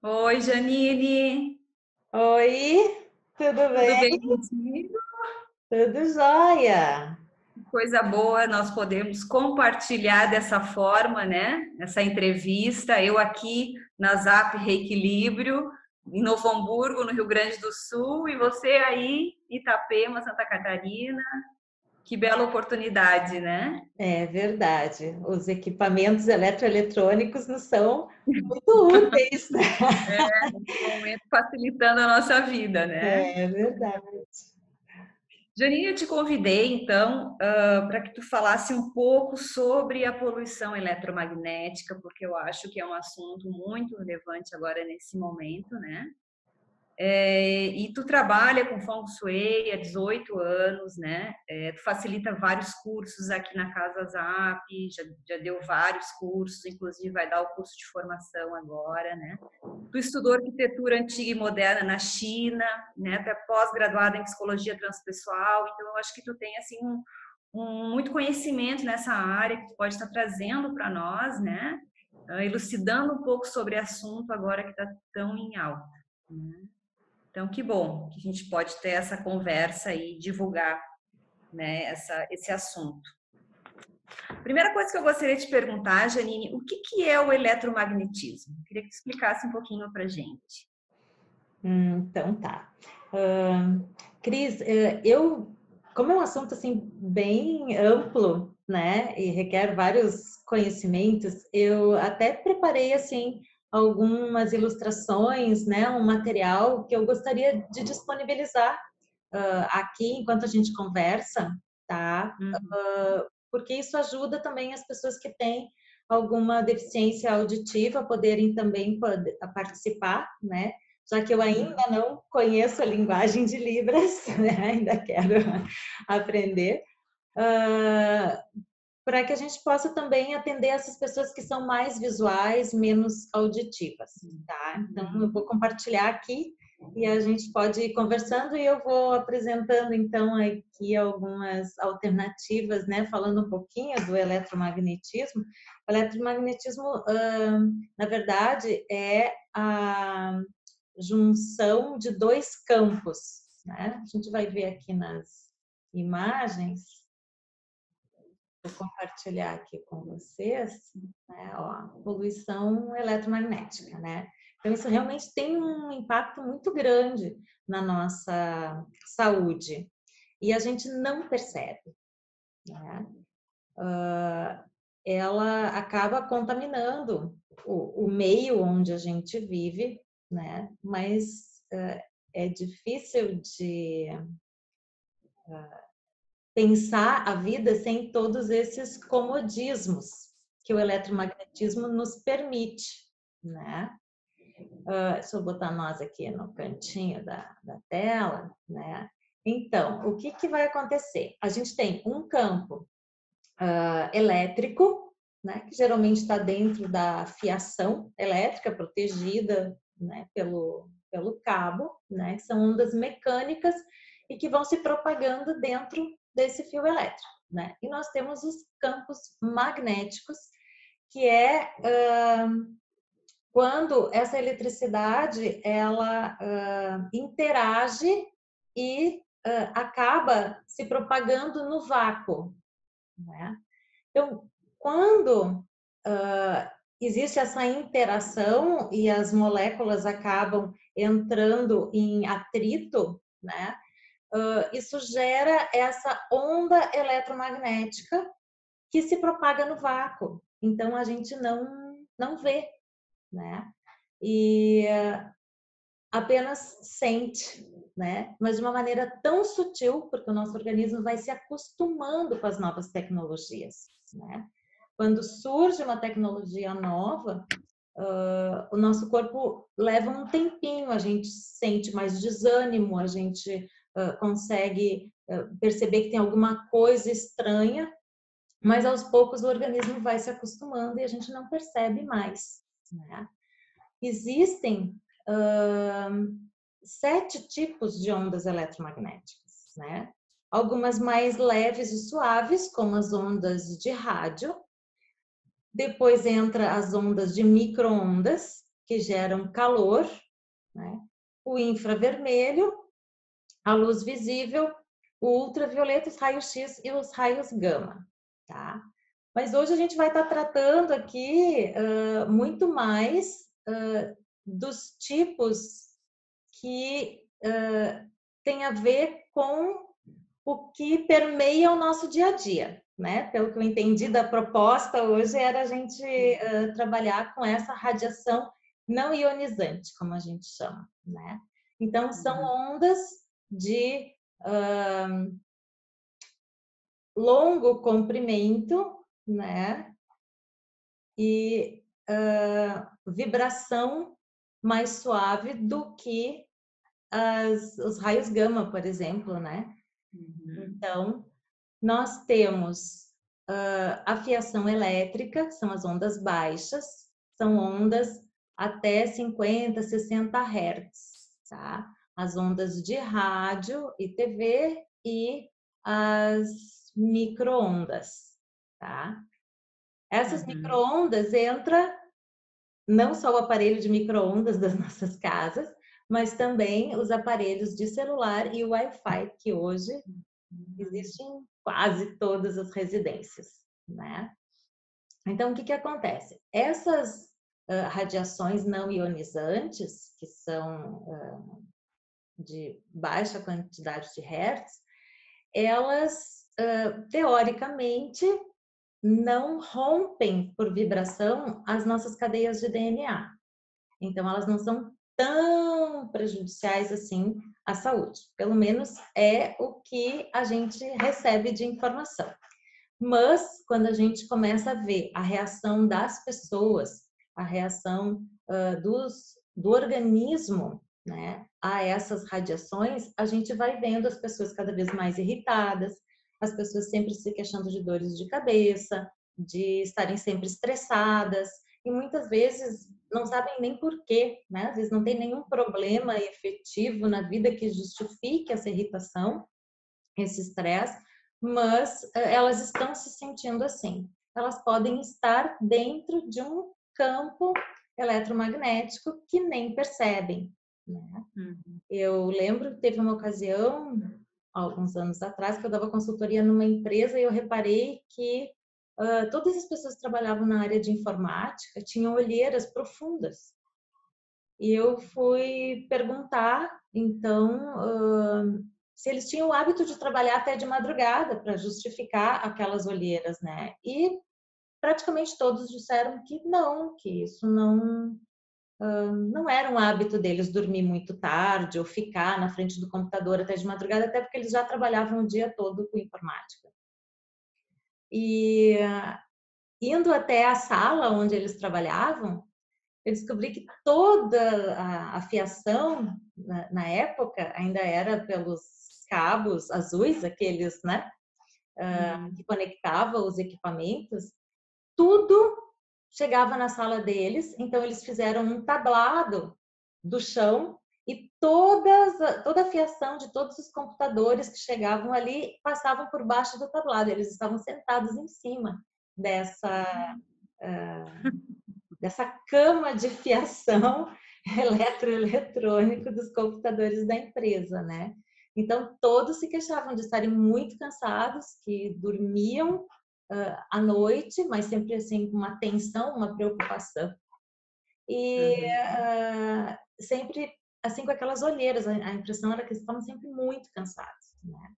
Oi, Janine, Oi, tudo tudo bem? bem contigo? Tudo jóia. Coisa boa, nós podemos compartilhar dessa forma, né? Essa entrevista, eu aqui na Zap Reequilíbrio, em Novo Hamburgo, no Rio Grande do Sul, e você aí, Itapema, Santa Catarina. Que bela oportunidade, né? É verdade, os equipamentos eletroeletrônicos não são muito úteis, né? Nesse momento facilitando a nossa vida, né? É verdade. Janine, eu te convidei, então, para que tu falasse um pouco sobre a poluição eletromagnética, porque eu acho que é um assunto muito relevante agora nesse momento, né? E tu trabalha com Feng Shui há 18 anos, né? Tu facilita vários cursos aqui na Casa Zap, já deu vários cursos, inclusive vai dar o curso de formação agora, né? Tu estudou arquitetura antiga e moderna na China, né? Tu é pós-graduada em psicologia transpessoal, então eu acho que tu tem assim muito conhecimento nessa área que tu pode estar trazendo para nós, né? Elucidando um pouco sobre o assunto agora que está tão em alta, né? Então, que bom que a gente pode ter essa conversa e divulgar, né, esse assunto. Primeira coisa que eu gostaria de perguntar, Janine, o que é o eletromagnetismo? Queria que tu explicasse um pouquinho para a gente. Então tá. Cris, como é um assunto assim bem amplo, né, e requer vários conhecimentos, eu até preparei assim algumas ilustrações, né, um material que eu gostaria de disponibilizar aqui enquanto a gente conversa, tá? Uhum. Porque isso ajuda também as pessoas que têm alguma deficiência auditiva a poderem também a participar, né? Já que eu ainda Uhum. não conheço a linguagem de Libras, né? Ainda quero aprender, para que a gente possa também atender essas pessoas que são mais visuais, menos auditivas, tá? Então, eu vou Uhum. compartilhar aqui e a gente pode ir conversando e eu vou apresentando então aqui algumas alternativas, né? Falando um pouquinho do eletromagnetismo. O eletromagnetismo, na verdade, é a junção de dois campos, né? A gente vai ver aqui nas imagens. Vou compartilhar aqui com vocês, né, ó, poluição eletromagnética, né? Então, isso realmente tem um impacto muito grande na nossa saúde e a gente não percebe, né? Ela acaba contaminando o meio onde a gente vive, né? Mas é difícil de pensar a vida sem todos esses comodismos que o eletromagnetismo nos permite, né? Deixa eu botar nós aqui no cantinho da tela, né? Então, o que vai acontecer? A gente tem um campo elétrico, né, que geralmente está dentro da fiação elétrica protegida, né, pelo cabo, né, que são ondas mecânicas e que vão se propagando dentro desse fio elétrico, né? E nós temos os campos magnéticos, que é quando essa eletricidade ela interage e acaba se propagando no vácuo, né? Então, quando existe essa interação e as moléculas acabam entrando em atrito, né? Isso gera essa onda eletromagnética que se propaga no vácuo. Então, a gente não vê, né? E apenas sente, né? Mas de uma maneira tão sutil, porque o nosso organismo vai se acostumando com as novas tecnologias, né? Quando surge uma tecnologia nova, o nosso corpo leva um tempinho, a gente sente mais desânimo, a gente consegue perceber que tem alguma coisa estranha, mas aos poucos o organismo vai se acostumando e a gente não percebe mais, né? Existem 7 tipos de ondas eletromagnéticas, né? Algumas mais leves e suaves, como as ondas de rádio. Depois entra as ondas de micro-ondas, que geram calor, né? O infravermelho, a luz visível, o ultravioleta, os raios X e os raios gama, tá? Mas hoje a gente vai estar tratando aqui muito mais dos tipos que tem a ver com o que permeia o nosso dia a dia, né? Pelo que eu entendi da proposta hoje era a gente trabalhar com essa radiação não ionizante, como a gente chama, né? Então são ondas de longo comprimento, né? E vibração mais suave do que os raios gama, por exemplo, né? Então, nós temos a fiação elétrica, são as ondas baixas, são ondas até 50, 60 Hz, tá? As ondas de rádio e TV e as micro-ondas, tá? Essas micro-ondas entra não só o aparelho de micro-ondas das nossas casas, mas também os aparelhos de celular e o Wi-Fi, que hoje existem em quase todas as residências, né? Então, o que acontece? Essas radiações não ionizantes, que são de baixa quantidade de hertz, elas, teoricamente, não rompem por vibração as nossas cadeias de DNA. Então, elas não são tão prejudiciais assim à saúde. Pelo menos é o que a gente recebe de informação. Mas, quando a gente começa a ver a reação das pessoas, a reação do organismo, né, a essas radiações, a gente vai vendo as pessoas cada vez mais irritadas, as pessoas sempre se queixando de dores de cabeça, de estarem sempre estressadas, e muitas vezes não sabem nem por quê, né? Às vezes não tem nenhum problema efetivo na vida que justifique essa irritação, esse estresse, mas elas estão se sentindo assim. Elas podem estar dentro de um campo eletromagnético que nem percebem, né? Eu lembro que teve uma ocasião, alguns anos atrás, que eu dava consultoria numa empresa e eu reparei que todas as pessoas que trabalhavam na área de informática tinham olheiras profundas. E eu fui perguntar, então, se eles tinham o hábito de trabalhar até de madrugada para justificar aquelas olheiras, né? E praticamente todos disseram que isso não era um hábito deles dormir muito tarde ou ficar na frente do computador até de madrugada, até porque eles já trabalhavam o dia todo com informática. E indo até a sala onde eles trabalhavam, eu descobri que toda a fiação, na época, ainda era pelos cabos azuis, aqueles, né, que conectavam os equipamentos, tudo chegava na sala deles, então eles fizeram um tablado do chão e toda a fiação de todos os computadores que chegavam ali passavam por baixo do tablado, eles estavam sentados em cima dessa cama de fiação eletroeletrônico dos computadores da empresa, né? Então, todos se queixavam de estarem muito cansados, que dormiam à noite, mas sempre assim com uma tensão, uma preocupação. E sempre assim com aquelas olheiras, a impressão era que eles estavam sempre muito cansados, né?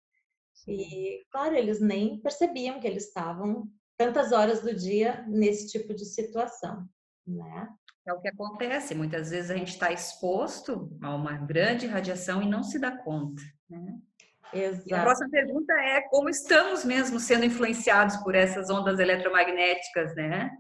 E, claro, eles nem percebiam que eles estavam tantas horas do dia nesse tipo de situação, né? É o que acontece. Muitas vezes a gente está exposto a uma grande radiação e não se dá conta, né? E a Exato. próxima pergunta é como estamos mesmo sendo influenciados por essas ondas eletromagnéticas, né?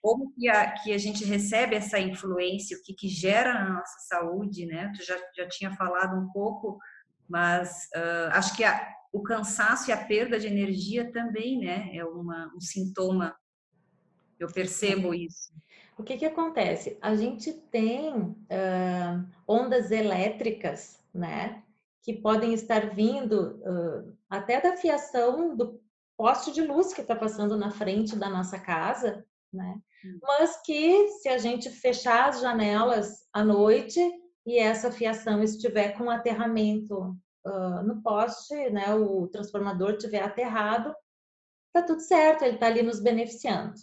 Como que a gente recebe essa influência, o que gera na nossa saúde, né? Tu já tinha falado um pouco, mas acho que o cansaço e a perda de energia também, né? É um sintoma. Eu percebo isso. O que acontece? A gente tem ondas elétricas, né? Que podem estar vindo até da fiação do poste de luz que está passando na frente da nossa casa, né? Mas que se a gente fechar as janelas à noite e essa fiação estiver com aterramento no poste, né? O transformador estiver aterrado, tá tudo certo, ele está ali nos beneficiando,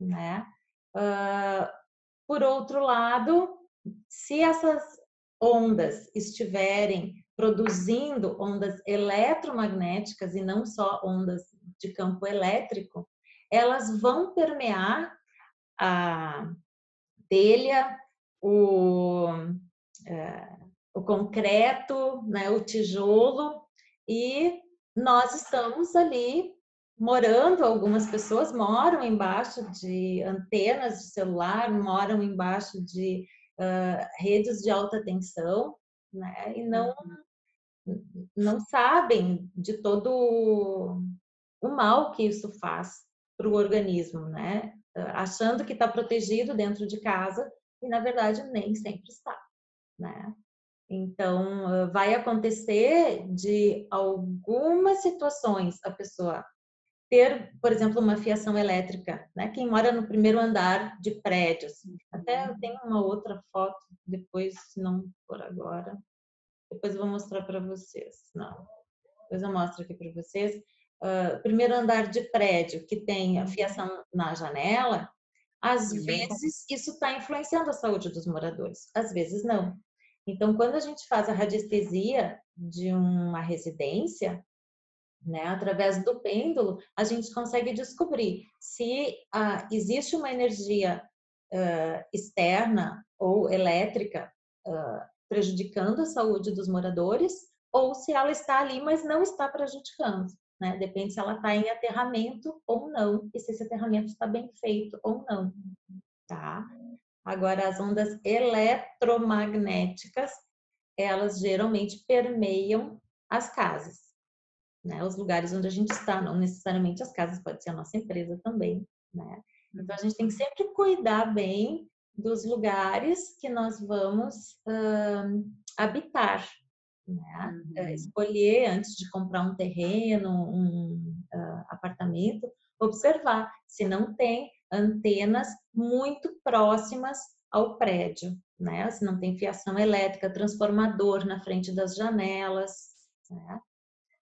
né? Por outro lado, se essas ondas estiverem produzindo ondas eletromagnéticas e não só ondas de campo elétrico, elas vão permear a telha, o, o concreto, né, o tijolo, e nós estamos ali morando, algumas pessoas moram embaixo de antenas de celular, moram embaixo de redes de alta tensão, né, e não sabem de todo o mal que isso faz para o organismo, né? Achando que está protegido dentro de casa e na verdade nem sempre está, né? Então vai acontecer de algumas situações a pessoa ter, por exemplo, uma fiação elétrica, né? Quem mora no primeiro andar de prédios, até eu tenho uma outra foto depois, se não por agora, depois eu vou mostrar para vocês. Não, depois eu mostro aqui para vocês. Primeiro andar de prédio que tem a fiação na janela, às vezes isso está influenciando a saúde dos moradores, às vezes não. Então, quando a gente faz a radiestesia de uma residência, né, através do pêndulo, a gente consegue descobrir se existe uma energia externa ou elétrica prejudicando a saúde dos moradores, ou se ela está ali, mas não está prejudicando. Né? Depende se ela está em aterramento ou não, e se esse aterramento está bem feito ou não. Tá? Agora, as ondas eletromagnéticas, elas geralmente permeiam as casas, né? Os lugares onde a gente está, não necessariamente as casas, pode ser a nossa empresa também, né? Então, a gente tem que sempre cuidar bem dos lugares que nós vamos habitar, né? Escolher antes de comprar um terreno, um apartamento, observar se não tem antenas muito próximas ao prédio, né? Se não tem fiação elétrica, transformador na frente das janelas, né?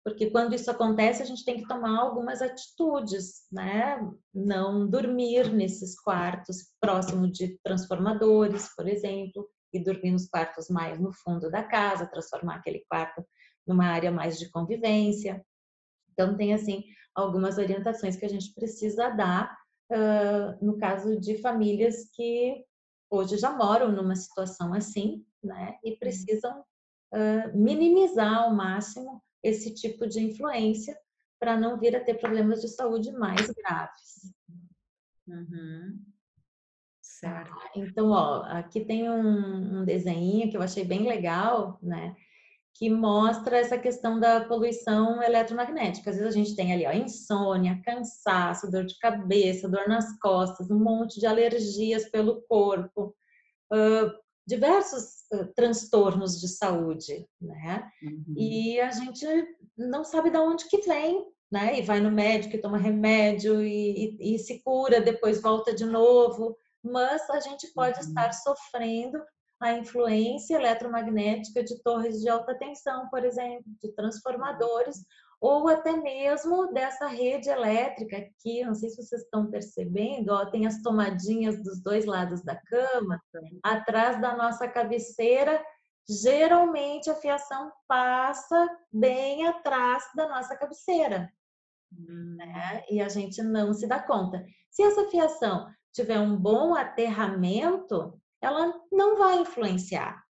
Porque quando isso acontece, a gente tem que tomar algumas atitudes, né? Não dormir nesses quartos próximo de transformadores, por exemplo, e dormir nos quartos mais no fundo da casa, transformar aquele quarto numa área mais de convivência. Então, tem, assim, algumas orientações que a gente precisa dar no caso de famílias que hoje já moram numa situação assim, né? E precisam minimizar ao máximo esse tipo de influência para não vir a ter problemas de saúde mais graves. Certo. Então, ó, aqui tem um desenho que eu achei bem legal, né? Que mostra essa questão da poluição eletromagnética. Às vezes a gente tem ali, ó, insônia, cansaço, dor de cabeça, dor nas costas, um monte de alergias pelo corpo, diversos transtornos de saúde, né? E a gente não sabe de onde que vem, né? E vai no médico e toma remédio e se cura, depois volta de novo. Mas a gente pode estar sofrendo a influência eletromagnética de torres de alta tensão, por exemplo, de transformadores, ou até mesmo dessa rede elétrica aqui, não sei se vocês estão percebendo, ó, tem as tomadinhas dos dois lados da cama, atrás da nossa cabeceira, geralmente a fiação passa bem atrás da nossa cabeceira, né? E a gente não se dá conta. Se essa fiação tiver um bom aterramento, ela não vai influenciar,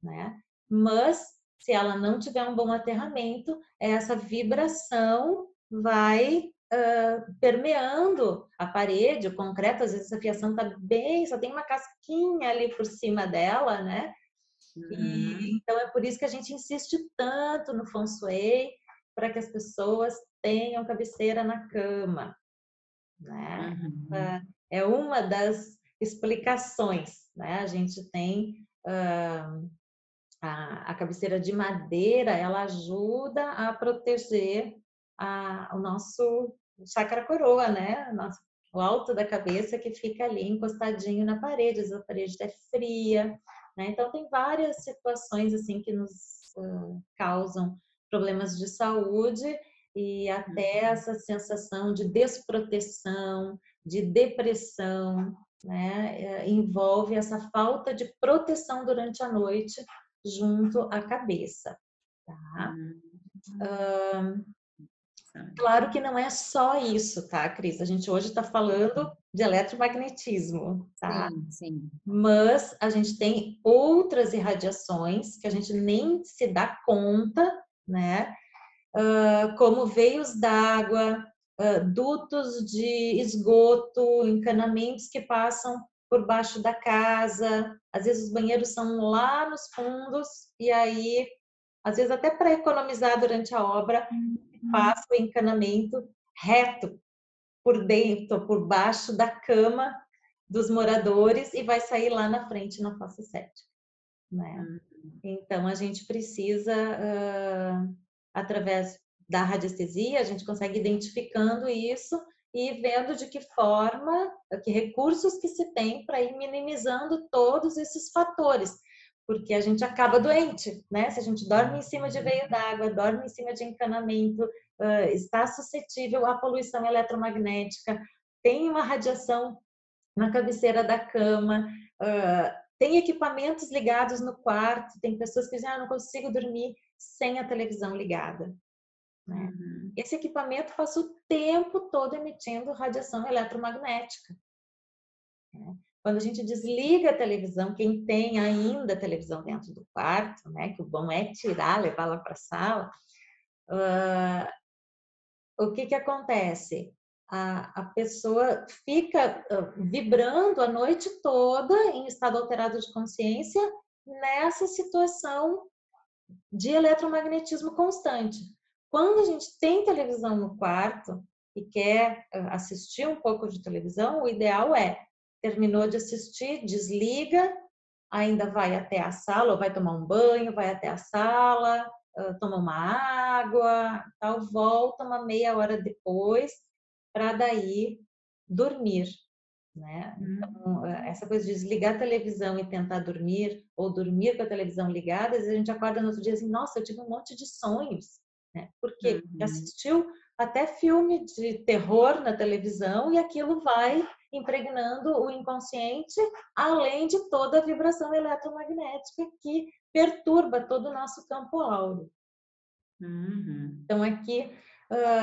né? Mas se ela não tiver um bom aterramento, essa vibração vai permeando a parede, o concreto, às vezes a fiação está bem, só tem uma casquinha ali por cima dela, né? E, então é por isso que a gente insiste tanto no Feng Shui, para que as pessoas tenham cabeceira na cama, né? É uma das explicações, né? A gente tem a cabeceira de madeira, ela ajuda a proteger o nosso chakra coroa, né? o alto da cabeça que fica ali encostadinho na parede, às vezes a parede é fria, né? Então tem várias situações assim que nos causam problemas de saúde e até essa sensação de desproteção, de depressão, né? Envolve essa falta de proteção durante a noite junto à cabeça, tá? Claro que não é só isso, tá, Cris? A gente hoje está falando de eletromagnetismo, tá? Sim, sim. Mas a gente tem outras irradiações que a gente nem se dá conta, né? Como veios d'água, dutos de esgoto, encanamentos que passam por baixo da casa. Às vezes os banheiros são lá nos fundos e aí, às vezes até para economizar durante a obra, passa o encanamento reto por dentro, por baixo da cama dos moradores e vai sair lá na frente na fossa séptica, né? Então a gente precisa, através da radiestesia, a gente consegue identificando isso e vendo de que forma, que recursos que se tem para ir minimizando todos esses fatores, porque a gente acaba doente, né? Se a gente dorme em cima de veio d'água, dorme em cima de encanamento, está suscetível à poluição eletromagnética, tem uma radiação na cabeceira da cama, tem equipamentos ligados no quarto, tem pessoas que dizem, não consigo dormir sem a televisão ligada, né? Esse equipamento passa o tempo todo emitindo radiação eletromagnética, né? Quando a gente desliga a televisão, quem tem ainda a televisão dentro do quarto, né, que o bom é tirar, levá-la para a sala, o que acontece? A pessoa fica vibrando a noite toda em estado alterado de consciência nessa situação de eletromagnetismo constante. Quando a gente tem televisão no quarto e quer assistir um pouco de televisão, o ideal é, terminou de assistir, desliga, ainda vai até a sala, ou vai tomar um banho, vai até a sala, toma uma água, tal, volta uma meia hora depois para daí dormir, né? Então, essa coisa de desligar a televisão e tentar dormir, ou dormir com a televisão ligada, às vezes a gente acorda no outro dia assim, nossa, eu tive um monte de sonhos, né? Porque assistiu até filme de terror na televisão e aquilo vai impregnando o inconsciente, além de toda a vibração eletromagnética que perturba todo o nosso campo áureo. Então aqui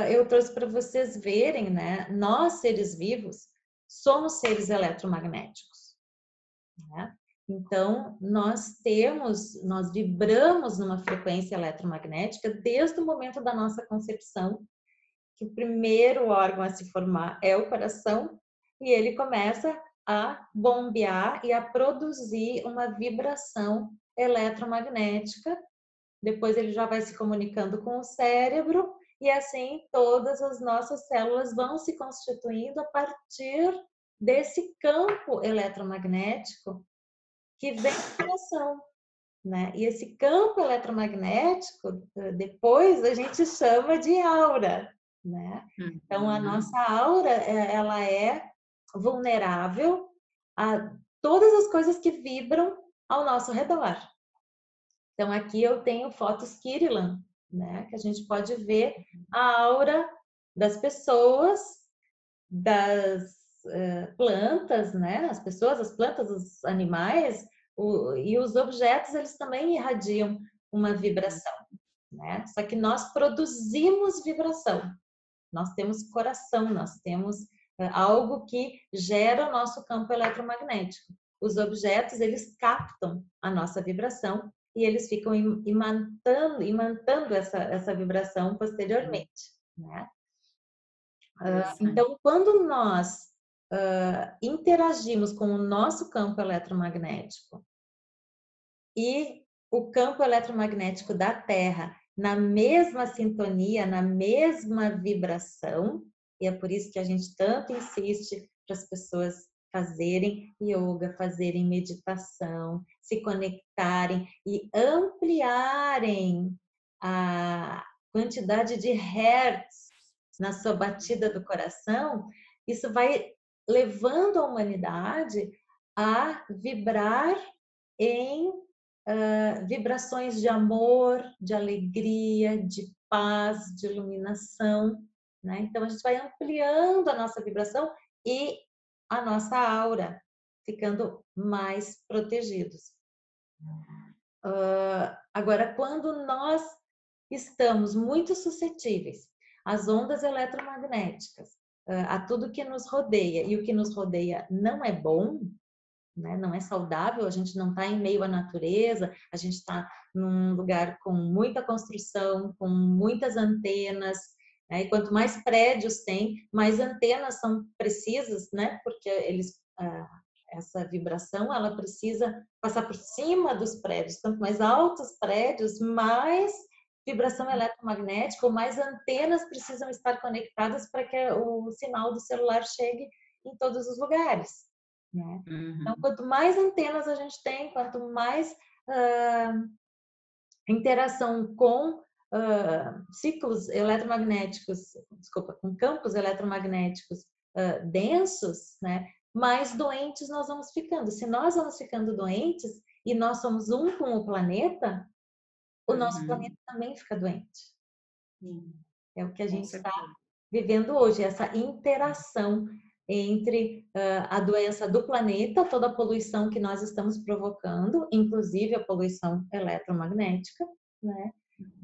eu trouxe para vocês verem, né? Nós, seres vivos, somos seres eletromagnéticos, né? Então nós vibramos numa frequência eletromagnética desde o momento da nossa concepção, que o primeiro órgão a se formar é o coração, e ele começa a bombear e a produzir uma vibração eletromagnética. Depois ele já vai se comunicando com o cérebro e assim todas as nossas células vão se constituindo a partir desse campo eletromagnético que vem do coração, né? E esse campo eletromagnético depois a gente chama de aura, né? Então a nossa aura ela é vulnerável a todas as coisas que vibram ao nosso redor. Então aqui eu tenho fotos Kirlian, né? Que a gente pode ver a aura das pessoas, das plantas, né? As pessoas, as plantas, os animais e os objetos, eles também irradiam uma vibração, né? Só que nós produzimos vibração. Nós temos coração, nós temos algo que gera o nosso campo eletromagnético. Os objetos, eles captam a nossa vibração e eles ficam imantando essa vibração posteriormente, né? Então, quando nós interagimos com o nosso campo eletromagnético e o campo eletromagnético da Terra na mesma sintonia, na mesma vibração, e é por isso que a gente tanto insiste para as pessoas fazerem yoga, fazerem meditação, se conectarem e ampliarem a quantidade de hertz na sua batida do coração, isso vai levando a humanidade a vibrar em vibrações de amor, de alegria, de paz, de iluminação, né? Então a gente vai ampliando a nossa vibração e a nossa aura, ficando mais protegidos. Agora, quando nós estamos muito suscetíveis às ondas eletromagnéticas, a tudo que nos rodeia, e o que nos rodeia não é bom, né? Não é saudável, a gente não está em meio à natureza, a gente está num lugar com muita construção, com muitas antenas, né? E quanto mais prédios tem, mais antenas são precisas, né? Porque essa vibração ela precisa passar por cima dos prédios. Quanto mais altos os prédios, mais vibração eletromagnética ou mais antenas precisam estar conectadas para que o sinal do celular chegue em todos os lugares, né? Então, quanto mais antenas a gente tem, quanto mais interação com ciclos eletromagnéticos, desculpa, com campos eletromagnéticos densos, né? Mais doentes nós vamos ficando. Se nós vamos ficando doentes e nós somos um com o planeta, o nosso planeta também fica doente. É o que a gente está vivendo hoje, essa interação entre a doença do planeta, toda a poluição que nós estamos provocando, inclusive a poluição eletromagnética, né?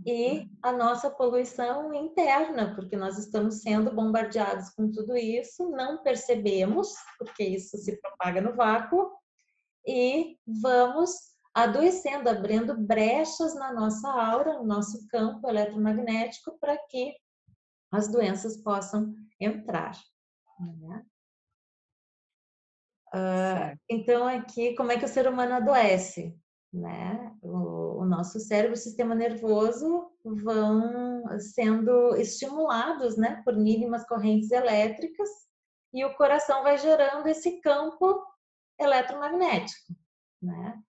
E a nossa poluição interna, porque nós estamos sendo bombardeados com tudo isso, não percebemos, porque isso se propaga no vácuo, e vamos adoecendo, abrindo brechas na nossa aura, no nosso campo eletromagnético, para que as doenças possam entrar, né? Então, aqui, como é que o ser humano adoece? Né? O nosso cérebro e o sistema nervoso vão sendo estimulados, né, por mínimas correntes elétricas e o coração vai gerando esse campo eletromagnético, né?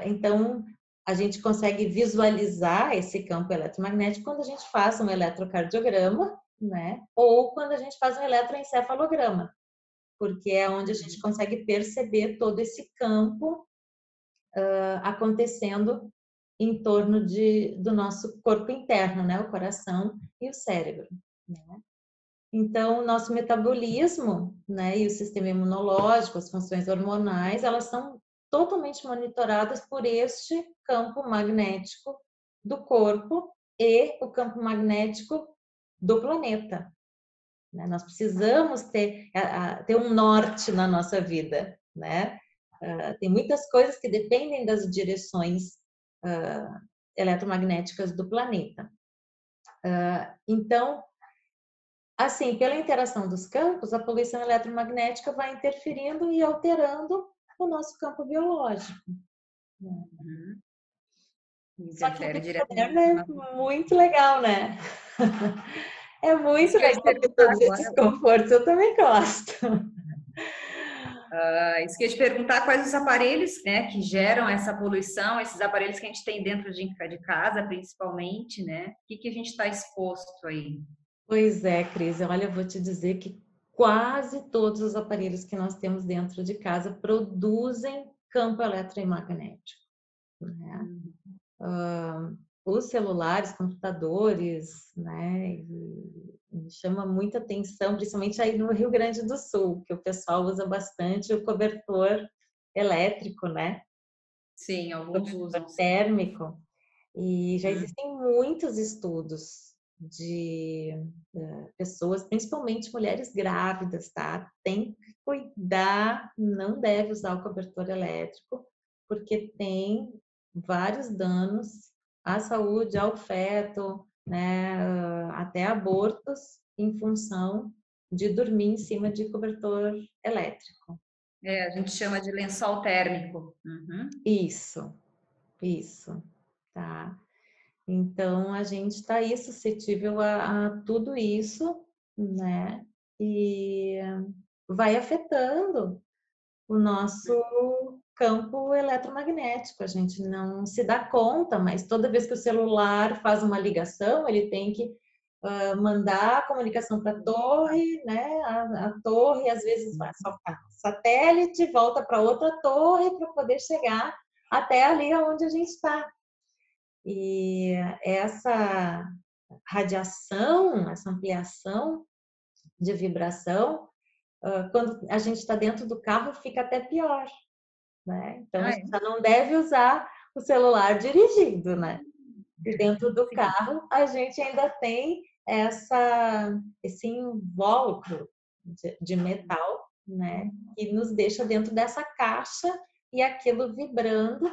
Então, a gente consegue visualizar esse campo eletromagnético quando a gente faz um eletrocardiograma, né? Ou quando a gente faz um eletroencefalograma, porque é onde a gente consegue perceber todo esse campo acontecendo em torno do nosso corpo interno, né? O coração e o cérebro, né? Então, o nosso metabolismo, né, e o sistema imunológico, as funções hormonais, elas são totalmente monitoradas por este campo magnético do corpo e o campo magnético do planeta, né? Nós precisamos ter um norte na nossa vida, né? Tem muitas coisas que dependem das direções eletromagnéticas do planeta. Então, assim, pela interação dos campos, a poluição eletromagnética vai interferindo e alterando o nosso campo biológico. Só que o Big Brother é muito legal, né? É muito legal ter todos esses confortos, eu também gosto. Isso que eu ia te perguntar, quais os aparelhos, né, que geram essa poluição, esses aparelhos que a gente tem dentro de casa, principalmente, né? O que a gente está exposto aí? Pois é, Cris, olha, eu vou te dizer que quase todos os aparelhos que nós temos dentro de casa produzem campo eletromagnético, né? Os celulares, computadores, né? E me chama muita atenção, principalmente aí no Rio Grande do Sul, que o pessoal usa bastante o cobertor elétrico, né? Sim, alguns usam. Térmico. E já existem muitos estudos de pessoas, principalmente mulheres grávidas, tá? Tem que cuidar, não deve usar o cobertor elétrico, porque tem vários danos à saúde, ao feto, né? Até abortos em função de dormir em cima de cobertor elétrico. A gente chama de lençol térmico. Isso, tá? Então, a gente está aí suscetível a tudo isso, né? E vai afetando o nosso campo eletromagnético. A gente não se dá conta, mas toda vez que o celular faz uma ligação, ele tem que mandar a comunicação para a torre, né? A torre às vezes vai soltar satélite, volta para outra torre para poder chegar até ali onde a gente está. E essa radiação, essa ampliação de vibração, quando a gente está dentro do carro, fica até pior, né? Então, a gente já não deve usar o celular dirigindo, né? E dentro do carro, a gente ainda tem esse invólucro de metal, né? Que nos deixa dentro dessa caixa e aquilo vibrando.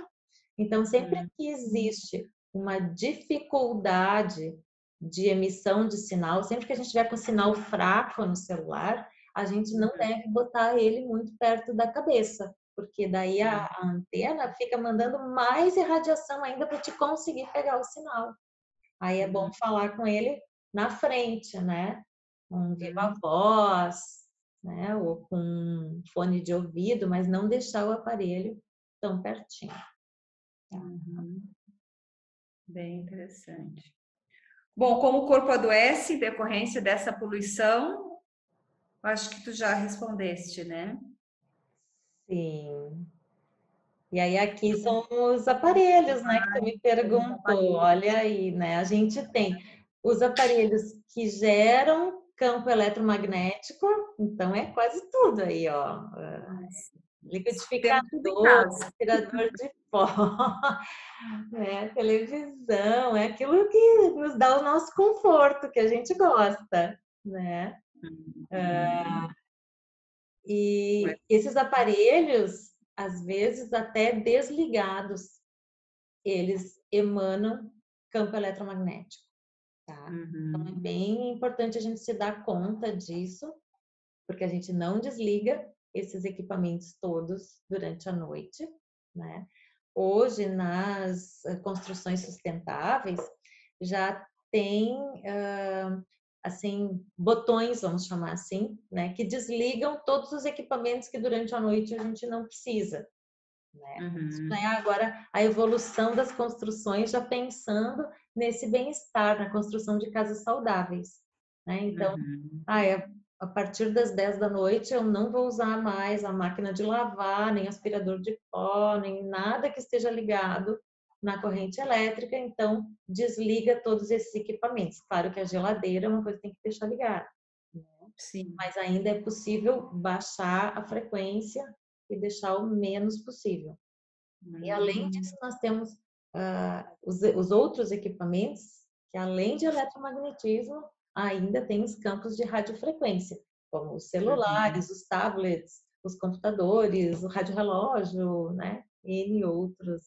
Então, sempre que existe uma dificuldade de emissão de sinal, sempre que a gente tiver com sinal fraco no celular, a gente não deve botar ele muito perto da cabeça, porque daí a antena fica mandando mais irradiação ainda para te conseguir pegar o sinal. Aí é bom falar com ele na frente, né? Com viva voz, né? Ou com um fone de ouvido, mas não deixar o aparelho tão pertinho. Bem interessante. Bom, como o corpo adoece em decorrência dessa poluição, acho que tu já respondeste, né? Sim. E aí aqui são os aparelhos, né, que tu me perguntou. Olha aí, né? A gente tem os aparelhos que geram campo eletromagnético, então é quase tudo aí, ó. Liquidificador, aspirador de pó, né? Televisão, é aquilo que nos dá o nosso conforto, que a gente gosta, né? E esses aparelhos, às vezes até desligados, eles emanam campo eletromagnético, tá? Então é bem importante a gente se dar conta disso, porque a gente não desliga esses equipamentos todos durante a noite, né? Hoje, nas construções sustentáveis, já tem, assim, botões, vamos chamar assim, né? Que desligam todos os equipamentos que durante a noite a gente não precisa, né? Isso é agora a evolução das construções, já pensando nesse bem-estar, na construção de casas saudáveis, né? Então, a partir das 10 da noite eu não vou usar mais a máquina de lavar, nem aspirador de pó, nem nada que esteja ligado na corrente elétrica, então desliga todos esses equipamentos. Claro que a geladeira é uma coisa que tem que deixar ligada, né? Sim. Mas ainda é possível baixar a frequência e deixar o menos possível. E além disso, nós temos os outros equipamentos que, além de eletromagnetismo, ainda tem os campos de radiofrequência, como os celulares, os tablets, os computadores, o radiorrelógio, né? N outros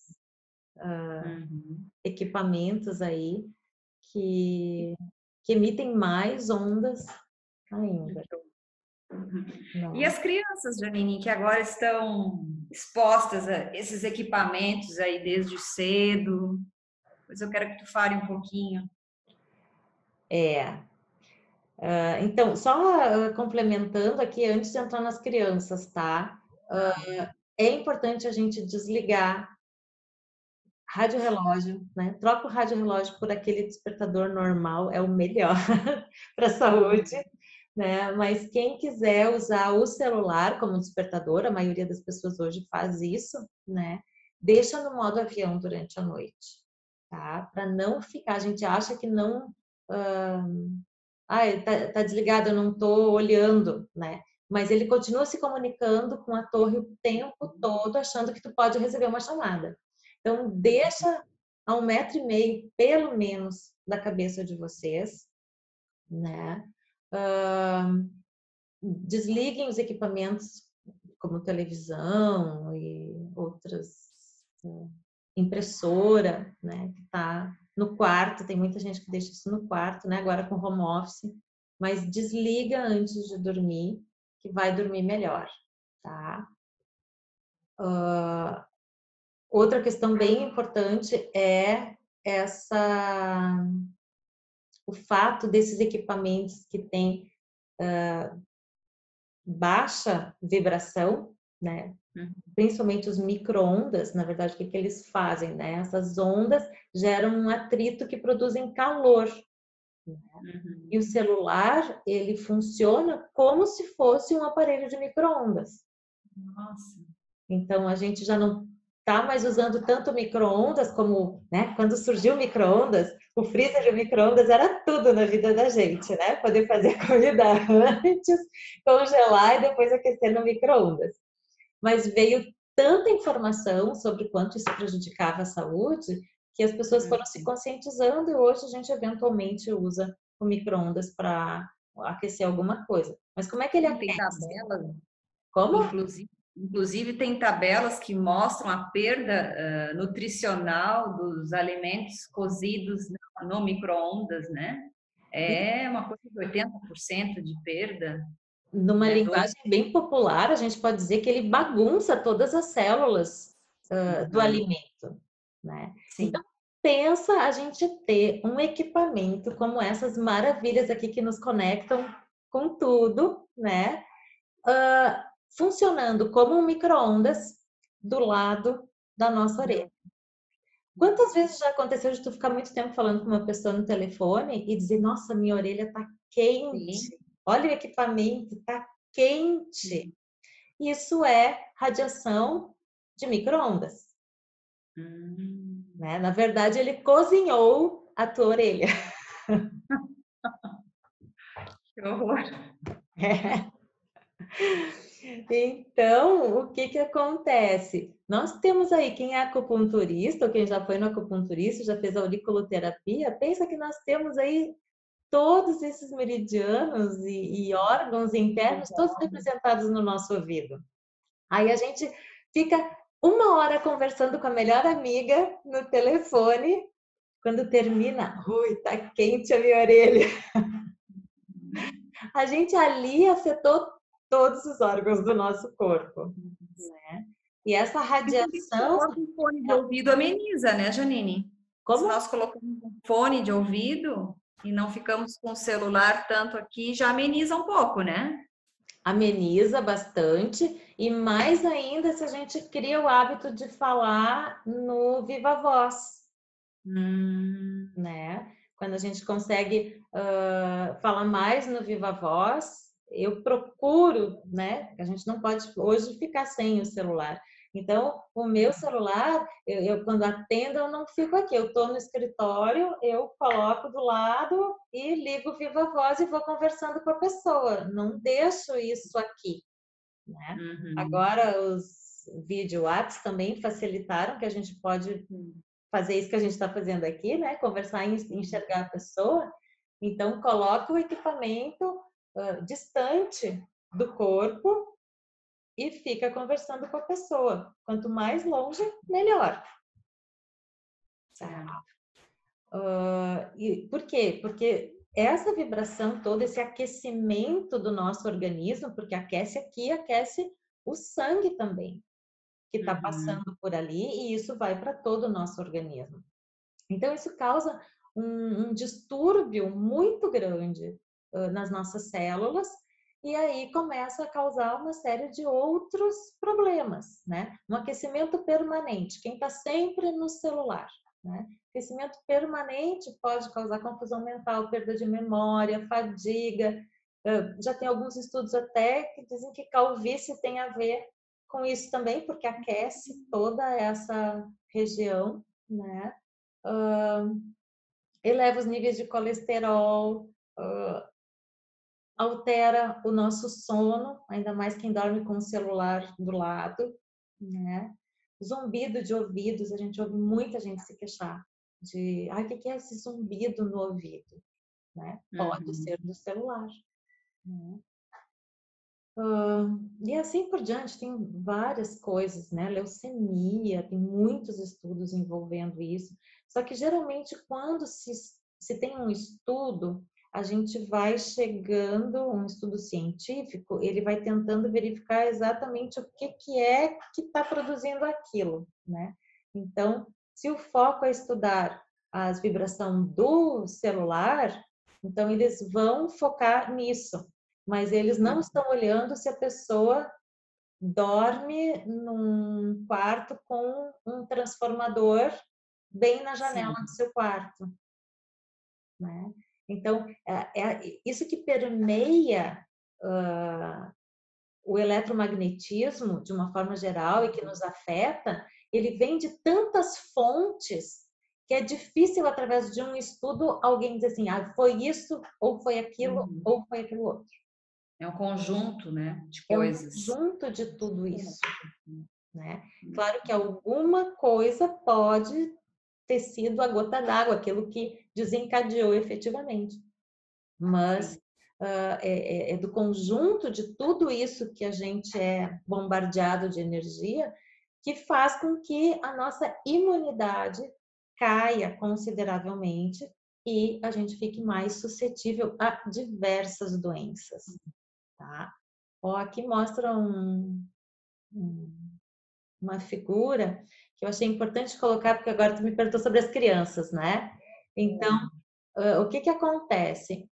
equipamentos aí que emitem mais ondas ainda. E as crianças, Janine, que agora estão expostas a esses equipamentos aí desde cedo, pois eu quero que tu fale um pouquinho. Então, só complementando aqui, antes de entrar nas crianças, tá? É importante a gente desligar rádio relógio, né? Troca o rádio relógio por aquele despertador normal, é o melhor para a saúde, né? Mas quem quiser usar o celular como despertador, a maioria das pessoas hoje faz isso, né? Deixa no modo avião durante a noite, tá? Para não ficar, a gente acha que não tá desligado, eu não tô olhando, né? Mas ele continua se comunicando com a torre o tempo todo, achando que tu pode receber uma chamada. Então, deixa a 1,5 m, pelo menos, da cabeça de vocês, né? Desliguem os equipamentos como televisão e outras, impressora, né? Que tá no quarto, tem muita gente que deixa isso no quarto, né? Agora com home office, mas desliga antes de dormir, que vai dormir melhor, tá? Outra questão bem importante é o fato desses equipamentos que têm baixa vibração, né? Principalmente os micro-ondas, na verdade, o que eles fazem, né? Essas ondas geram um atrito que produzem calor. E o Uhum. celular, ele funciona como se fosse um aparelho de micro-ondas. Nossa. Então, a gente já não está mais usando tanto micro-ondas como, né? Quando surgiu o micro-ondas, o freezer de micro-ondas era tudo na vida da gente, né? Poder fazer a comida antes, congelar e depois aquecer no micro-ondas. Mas veio tanta informação sobre quanto isso prejudicava a saúde que as pessoas foram se Uhum. conscientizando e hoje a gente eventualmente usa o micro-ondas para aquecer alguma coisa. Mas como é que ele Sim, tem aquece? tabelas, Como? inclusive tem tabelas que mostram a perda nutricional dos alimentos cozidos no micro-ondas, né? É uma coisa de 80% de perda, Numa né? Dois. linguagem bem popular, a gente pode dizer que ele bagunça todas as células do Uhum. alimento, né? Sim. Então, pensa a gente ter um equipamento como essas maravilhas aqui que nos conectam com tudo, né? Funcionando como um micro-ondas do lado da nossa orelha. Quantas vezes já aconteceu de tu ficar muito tempo falando com uma pessoa no telefone e dizer, nossa, minha orelha tá Sim. quente, olha o equipamento, tá quente. Sim. Isso é radiação de micro-ondas, Hum. né? Na verdade, ele cozinhou a tua orelha. Que horror. Então, o que que acontece? Nós temos aí, quem é acupunturista, ou quem já foi no acupunturista, já fez auriculoterapia, pensa que nós temos aí todos esses meridianos e órgãos internos, todos representados no nosso ouvido. Aí a gente fica uma hora conversando com a melhor amiga no telefone, quando termina, ui, tá quente a minha orelha. A gente ali afetou todos os órgãos do nosso corpo, né? E essa E por que radiação, coloca um fone de ouvido ameniza, né, Janine? Se como nós colocamos um fone de ouvido e não ficamos com o celular tanto aqui, já ameniza um pouco, né? ameniza bastante, e mais ainda se a gente cria o hábito de falar no viva voz, Hum. né? Quando a gente consegue falar mais no viva voz, eu procuro, né? A gente não pode hoje ficar sem o celular. Então, o meu celular, quando atendo, eu não fico aqui. Eu estou no escritório, eu coloco do lado e ligo o viva voz e vou conversando com a pessoa. Não deixo isso aqui, né? Uhum. Agora, os vídeo apps também facilitaram que a gente pode fazer isso que a gente está fazendo aqui, né? Conversar e enxergar a pessoa. Então, coloca o equipamento distante do corpo e fica conversando com a pessoa. Quanto mais longe, melhor. Certo. E por quê? Porque essa vibração toda, esse aquecimento do nosso organismo, porque aquece aqui, aquece o sangue também, que está Uhum. passando por ali, e isso vai para todo o nosso organismo. Então, isso causa um distúrbio muito grande nas nossas células, e aí começa a causar uma série de outros problemas, né? Um aquecimento permanente, quem está sempre no celular, né? Aquecimento permanente pode causar confusão mental, perda de memória, fadiga. Já tem alguns estudos até que dizem que calvície tem a ver com isso também, porque aquece toda essa região, né? Eleva os níveis de colesterol, altera o nosso sono, ainda mais quem dorme com o celular do lado, né? Zumbido de ouvidos, a gente ouve muita gente se queixar de, o que é esse zumbido no ouvido, né? Pode Uhum. ser do celular, né? E assim por diante, tem várias coisas, né? Leucemia, tem muitos estudos envolvendo isso. Só que geralmente, quando se tem um estudo, a gente vai chegando, um estudo científico, ele vai tentando verificar exatamente o que é que está produzindo aquilo, né? Então, se o foco é estudar as vibrações do celular, então eles vão focar nisso, mas eles não estão olhando se a pessoa dorme num quarto com um transformador bem na janela Sim. do seu quarto, né? Então, isso que permeia o eletromagnetismo, de uma forma geral, e que nos afeta, ele vem de tantas fontes que é difícil, através de um estudo, alguém dizer assim, ah, foi isso, ou foi aquilo, ou foi aquilo outro. É um conjunto, né, de É um coisas. conjunto de tudo isso, né? Claro que alguma coisa pode ter sido a gota d'água, aquilo que desencadeou efetivamente. Mas é do conjunto de tudo isso que a gente é bombardeado de energia que faz com que a nossa imunidade caia consideravelmente e a gente fique mais suscetível a diversas doenças, tá? Ó, aqui mostra uma figura que eu achei importante colocar, porque agora tu me perguntou sobre as crianças, né? Então, o que acontece?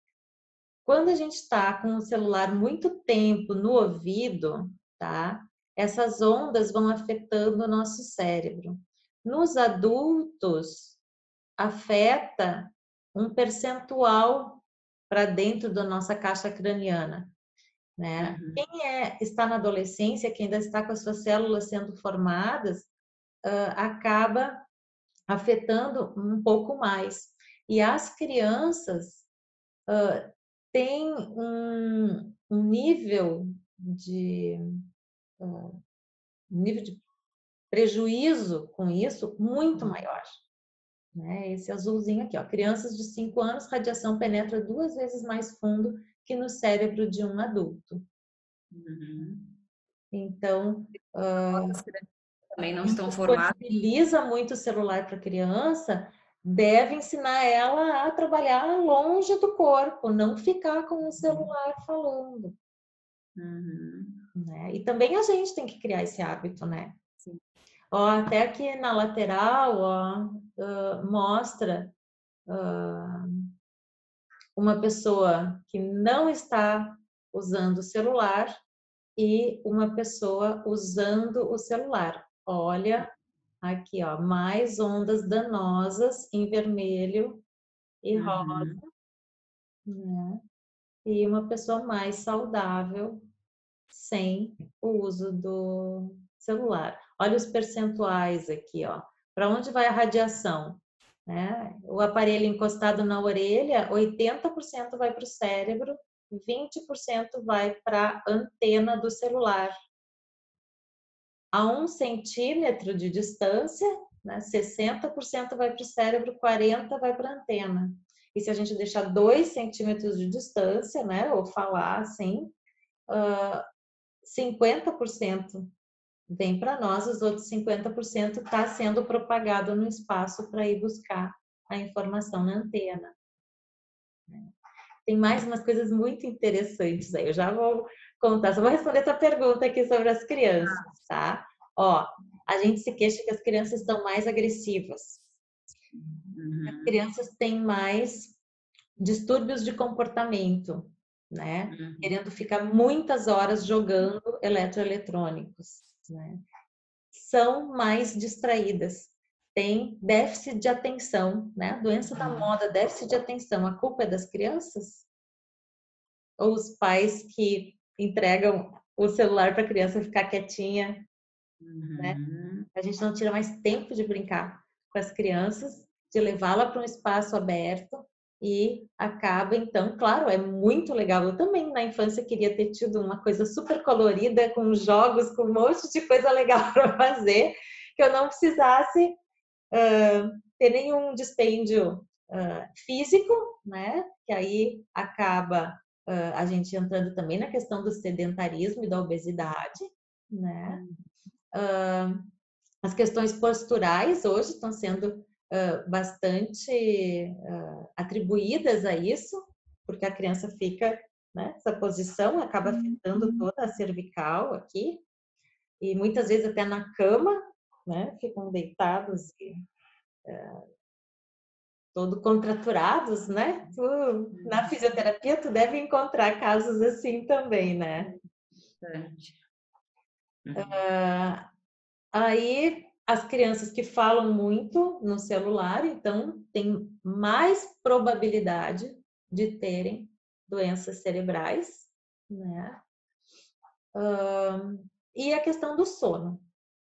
Quando a gente está com o celular muito tempo no ouvido, tá? Essas ondas vão afetando o nosso cérebro. Nos adultos, afeta um percentual para dentro da nossa caixa craniana, né? Quem está na adolescência, que ainda está com as suas células sendo formadas, acaba afetando um pouco mais. E as crianças têm um nível de prejuízo com isso muito maior. Né? Esse azulzinho aqui, ó. Crianças de 5 anos, radiação penetra 2 vezes mais fundo que no cérebro de um adulto. Então, As crianças também não quem estão formadas. disponibiliza muito o celular para a criança deve ensinar ela a trabalhar longe do corpo, não ficar com o celular falando. Né? E também a gente tem que criar esse hábito, né? Sim. Ó, até aqui na lateral, ó, mostra uma pessoa que não está usando o celular e uma pessoa usando o celular. Olha aqui, ó, mais ondas danosas em vermelho e rosa, né? E uma pessoa mais saudável sem o uso do celular. Olha os percentuais aqui, ó. Para onde vai a radiação? Né? O aparelho encostado na orelha, 80% vai para o cérebro, 20% vai para a antena do celular. A 1 centímetro de distância, né, 60% vai para o cérebro, 40% vai para a antena. E se a gente deixar 2 centímetros de distância, né, ou falar assim, 50% vem para nós, os outros 50% está sendo propagado no espaço para ir buscar a informação na antena. Tem mais umas coisas muito interessantes aí, eu já vou contar, só vou responder essa pergunta aqui sobre as crianças, tá? Ó, a gente se queixa que as crianças estão mais agressivas. As crianças têm mais distúrbios de comportamento, né? Querendo ficar muitas horas jogando eletroeletrônicos, né? São mais distraídas, têm déficit de atenção, né? Doença da moda, déficit de atenção. A culpa é das crianças? Ou os pais que entregam o celular para a criança ficar quietinha, né? A gente não tira mais tempo de brincar com as crianças, de levá-la para um espaço aberto e acaba, então, claro, é muito legal. Eu também, na infância, queria ter tido uma coisa super colorida, com jogos, com um monte de coisa legal para fazer, que eu não precisasse ter nenhum dispêndio físico, né? Que aí acaba a gente entrando também na questão do sedentarismo e da obesidade, né? As questões posturais hoje estão sendo bastante atribuídas a isso, porque a criança fica nessa posição, acaba afetando toda a cervical aqui, e muitas vezes até na cama, né? Ficam deitados e todo contraturados, né? Na fisioterapia tu deve encontrar casos assim também, né? Aí as crianças que falam muito no celular, então tem mais probabilidade de terem doenças cerebrais, né? E a questão do sono,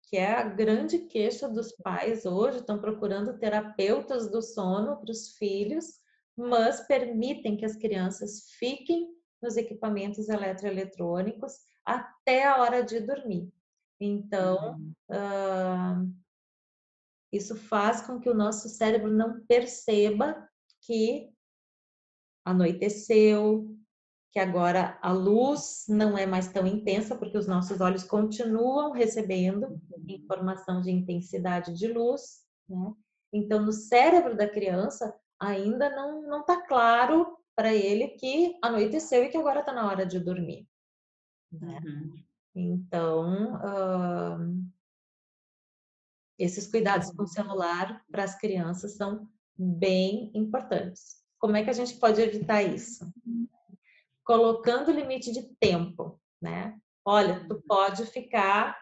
que é a grande queixa dos pais hoje, estão procurando terapeutas do sono para os filhos, mas permitem que as crianças fiquem nos equipamentos eletroeletrônicos até a hora de dormir. Então, isso faz com que o nosso cérebro não perceba que anoiteceu, que agora a luz não é mais tão intensa, porque os nossos olhos continuam recebendo informação de intensidade de luz, né? Então, no cérebro da criança, ainda não está claro para ele que anoiteceu e que agora está na hora de dormir, né? Então, esses cuidados com o celular para as crianças são bem importantes. Como é que a gente pode evitar isso? Colocando limite de tempo, né? Olha, tu pode ficar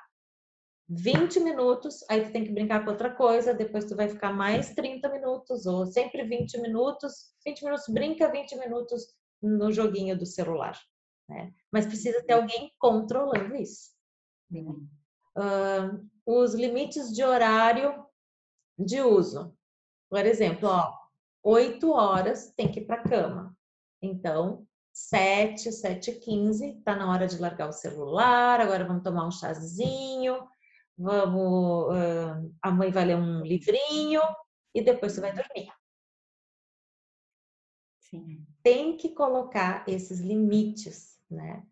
20 minutos, aí tu tem que brincar com outra coisa, depois tu vai ficar mais 30 minutos, ou sempre 20 minutos. 20 minutos brinca, 20 minutos no joguinho do celular, né? Mas precisa ter alguém controlando isso, né? Os limites de horário de uso. Por exemplo, 8 horas tem que ir para a cama. Então, 7h15, tá na hora de largar o celular, agora vamos tomar um chazinho, a mãe vai ler um livrinho e depois você vai dormir. Sim. Tem que colocar esses limites, né?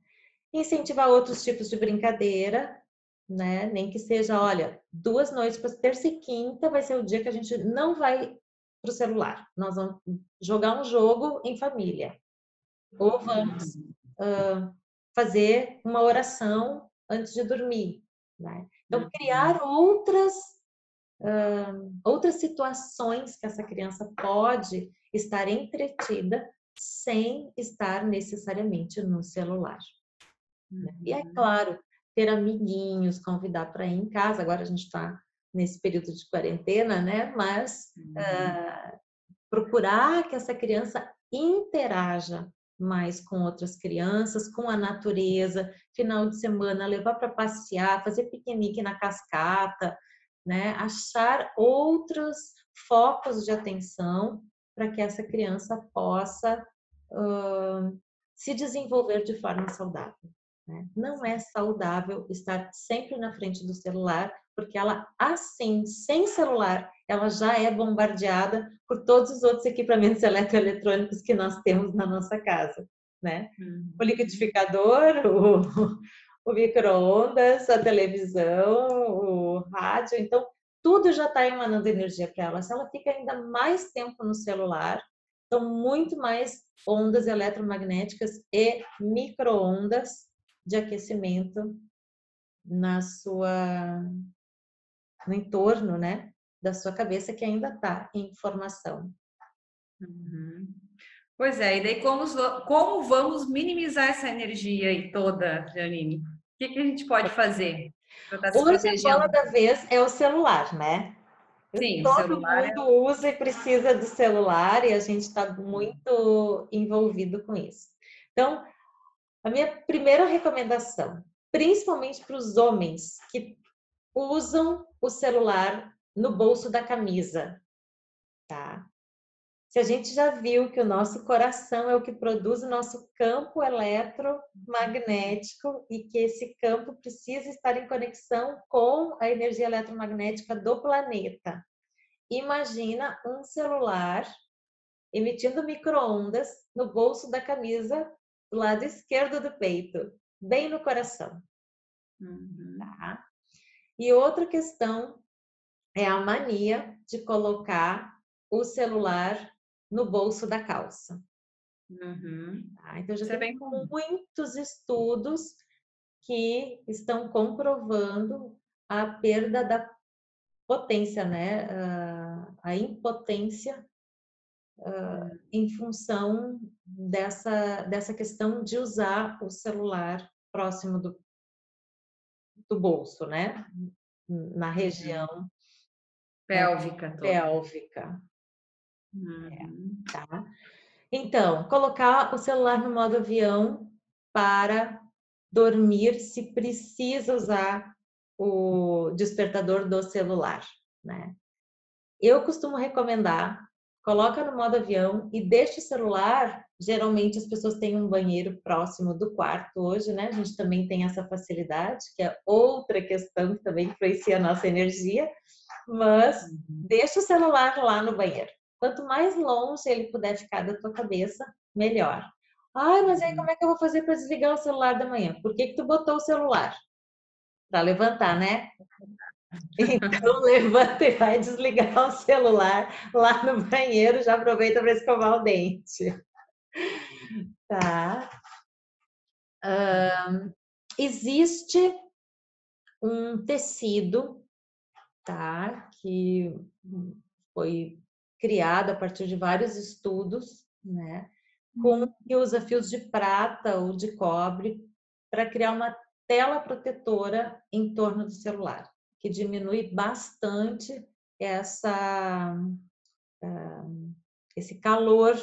Incentivar outros tipos de brincadeira, né? Nem que seja, olha, 2 noites, para terça e quinta vai ser o dia que a gente não vai pro celular. Nós vamos jogar um jogo em família. Ou vamos fazer uma oração antes de dormir, né? Então, criar outras situações que essa criança pode estar entretida sem estar necessariamente no celular. E é claro, ter amiguinhos, convidar para ir em casa. Agora a gente está nesse período de quarentena, né? Mas procurar que essa criança interaja mais com outras crianças, com a natureza, final de semana, levar para passear, fazer piquenique na cascata, né? Achar outros focos de atenção para que essa criança possa se desenvolver de forma saudável, né? Não é saudável estar sempre na frente do celular, porque ela, assim, sem celular, ela já é bombardeada por todos os outros equipamentos eletroeletrônicos que nós temos na nossa casa, né? O liquidificador, o micro-ondas, a televisão, o rádio, então tudo já está emanando energia para ela. Se ela fica ainda mais tempo no celular, são muito mais ondas eletromagnéticas e micro-ondas de aquecimento no entorno, né, da sua cabeça, que ainda está em formação. Pois é, e daí como vamos minimizar essa energia aí toda, Janine? O que a gente pode fazer para estar se Hoje a bola protegendo? da vez é o celular, né? Sim, o Todo celular mundo usa e precisa do celular e a gente está muito envolvido com isso. Então, a minha primeira recomendação, principalmente para os homens que usam o celular no bolso da camisa, tá? Se a gente já viu que o nosso coração é o que produz o nosso campo eletromagnético e que esse campo precisa estar em conexão com a energia eletromagnética do planeta. Imagina um celular emitindo micro-ondas no bolso da camisa do lado esquerdo do peito, bem no coração. Tá? E outra questão é a mania de colocar o celular no bolso da calça. Tá? Então, já tem muitos estudos que estão comprovando a perda da potência, né? A impotência em função dessa questão de usar o celular próximo do bolso, né? Na região pélvica toda. pélvica. Tá? Então, colocar o celular no modo avião para dormir, se precisa usar o despertador do celular, né? Eu costumo recomendar, coloca no modo avião e deixa o celular. Geralmente as pessoas têm um banheiro próximo do quarto hoje, né? A gente também tem essa facilidade, que é outra questão que também influencia a nossa energia, mas Uhum. deixa o celular lá no banheiro. Quanto mais longe ele puder ficar da tua cabeça, melhor. Ai, mas aí Uhum. como é que eu vou fazer para desligar o celular da manhã? Por que que tu botou o celular? Para levantar, né? Então levanta e vai desligar o celular lá no banheiro, já aproveita para escovar o dente, tá? Existe um tecido, tá? Que foi criado a partir de vários estudos, né? Que usa fios de prata ou de cobre para criar uma tela protetora em torno do celular, que diminui bastante essa esse calor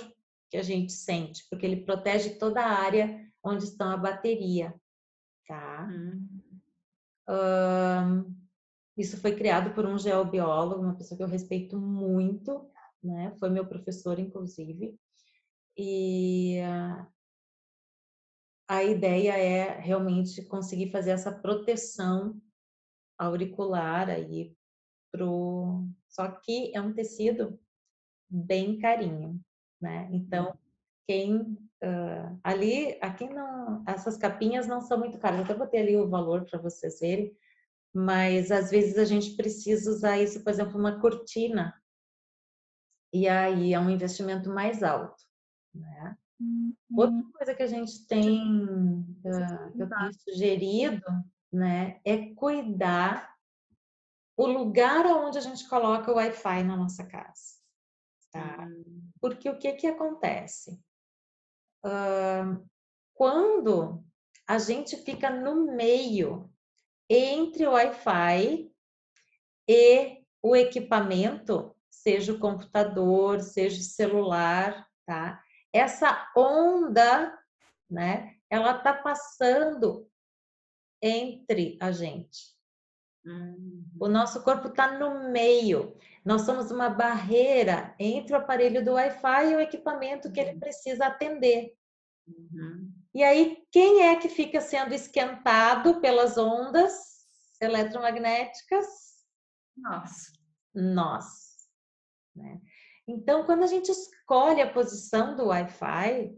que a gente sente, porque ele protege toda a área onde está a bateria, tá? Uhum. Isso foi criado por um geobiólogo, uma pessoa que eu respeito muito, né? Foi meu professor, inclusive. E a ideia é realmente conseguir fazer essa proteção auricular aí pro... Só que é um tecido bem carinho, né? Então, quem ali, aqui não, essas capinhas não são muito caras. Eu até botei ali o valor para vocês verem, mas às vezes a gente precisa usar isso, por exemplo, uma cortina, e aí é um investimento mais alto, né? Outra Uhum. coisa que a gente tem, que eu tenho sugerido, né, é cuidar o lugar onde a gente coloca o Wi-Fi na nossa casa, tá? Uhum. Porque o que que acontece? Quando a gente fica no meio entre o Wi-Fi e o equipamento, seja o computador, seja o celular, tá? Essa onda, né? Ela tá passando entre a gente. O Uhum. nosso corpo está no meio. Nós somos uma barreira entre o aparelho do Wi-Fi e o equipamento que ele precisa atender. Uhum. E aí, quem é que fica sendo esquentado pelas ondas eletromagnéticas? Nossa. Nós, né? Então, quando a gente escolhe a posição do Wi-Fi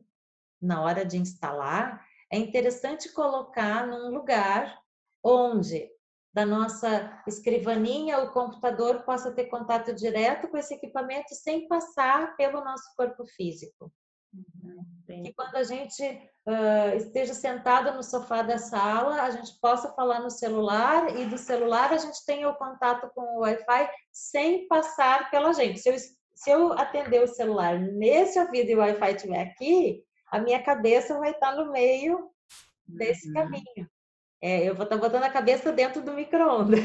na hora de instalar, é interessante colocar num lugar onde da nossa escrivaninha o computador possa ter contato direto com esse equipamento sem passar pelo nosso corpo físico. Uhum. Que Entendi. quando a gente esteja sentada no sofá da sala, a gente possa falar no celular e do celular a gente tenha o contato com o Wi-Fi sem passar pela gente. Se eu atender o celular nesse ouvido e o Wi-Fi estiver aqui, a minha cabeça vai estar no meio desse Uhum. caminho. Eu vou estar botando a cabeça dentro do micro-ondas,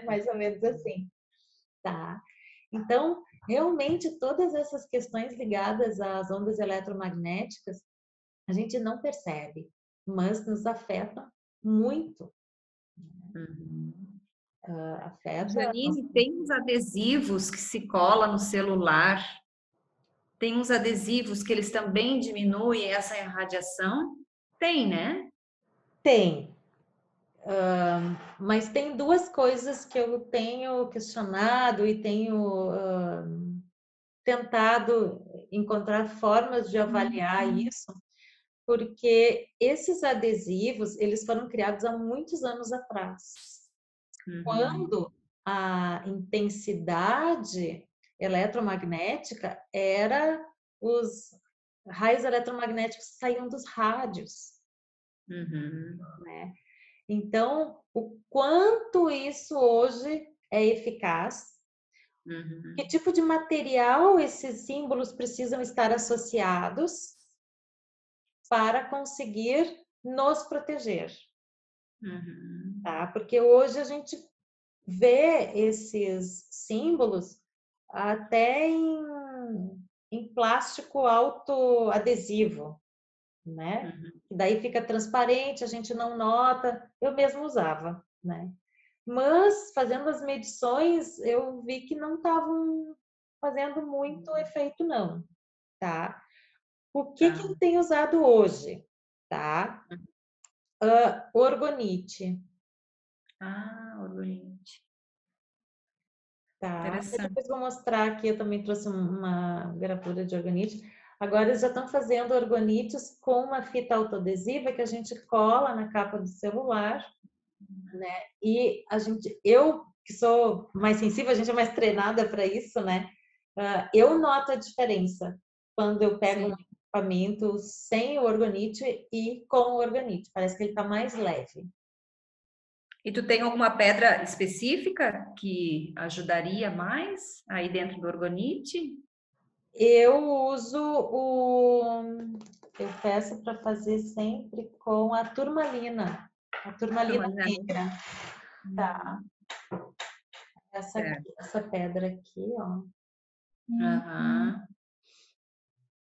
mais ou menos assim, tá? Então, realmente, todas essas questões ligadas às ondas eletromagnéticas, a gente não percebe, mas nos afeta muito. Uhum. Afeta. Janine, tem uns adesivos que se cola no celular, tem uns adesivos que eles também diminuem essa radiação? Tem, né? Tem, mas tem duas coisas que eu tenho questionado e tenho tentado encontrar formas de avaliar isso, porque esses adesivos, eles foram criados há muitos anos atrás. Uhum. Quando a intensidade eletromagnética era os raios eletromagnéticos que saíam dos rádios, Uhum. né? Então, o quanto isso hoje é eficaz, que Uhum. tipo de material esses símbolos precisam estar associados para conseguir nos proteger, Uhum. tá? Porque hoje a gente vê esses símbolos até em em plástico autoadesivo, né? Uhum. E daí fica transparente, a gente não nota. Eu mesmo usava, né? Mas fazendo as medições, eu vi que não estavam fazendo muito efeito, não, tá? O que que eu Tá. tenho usado hoje, tá? Orgonite, Ah, orgulhante. tá? Eu Interessante. depois vou mostrar aqui, eu também trouxe uma gravura de orgonite. Agora eles já estão fazendo orgonites com uma fita autoadesiva que a gente cola na capa do celular, né? E eu que sou mais sensível, a gente é mais treinada para isso, né? Eu noto a diferença quando eu pego um Sim. equipamento sem o orgonite e com o orgonite. Parece que ele está mais leve. E tu tem alguma pedra específica que ajudaria mais aí dentro do orgonite? Eu uso eu peço para fazer sempre com a turmalina Turmalina negra? negra, tá? Uhum. Essa aqui, Certo. essa pedra aqui, ó. Aham.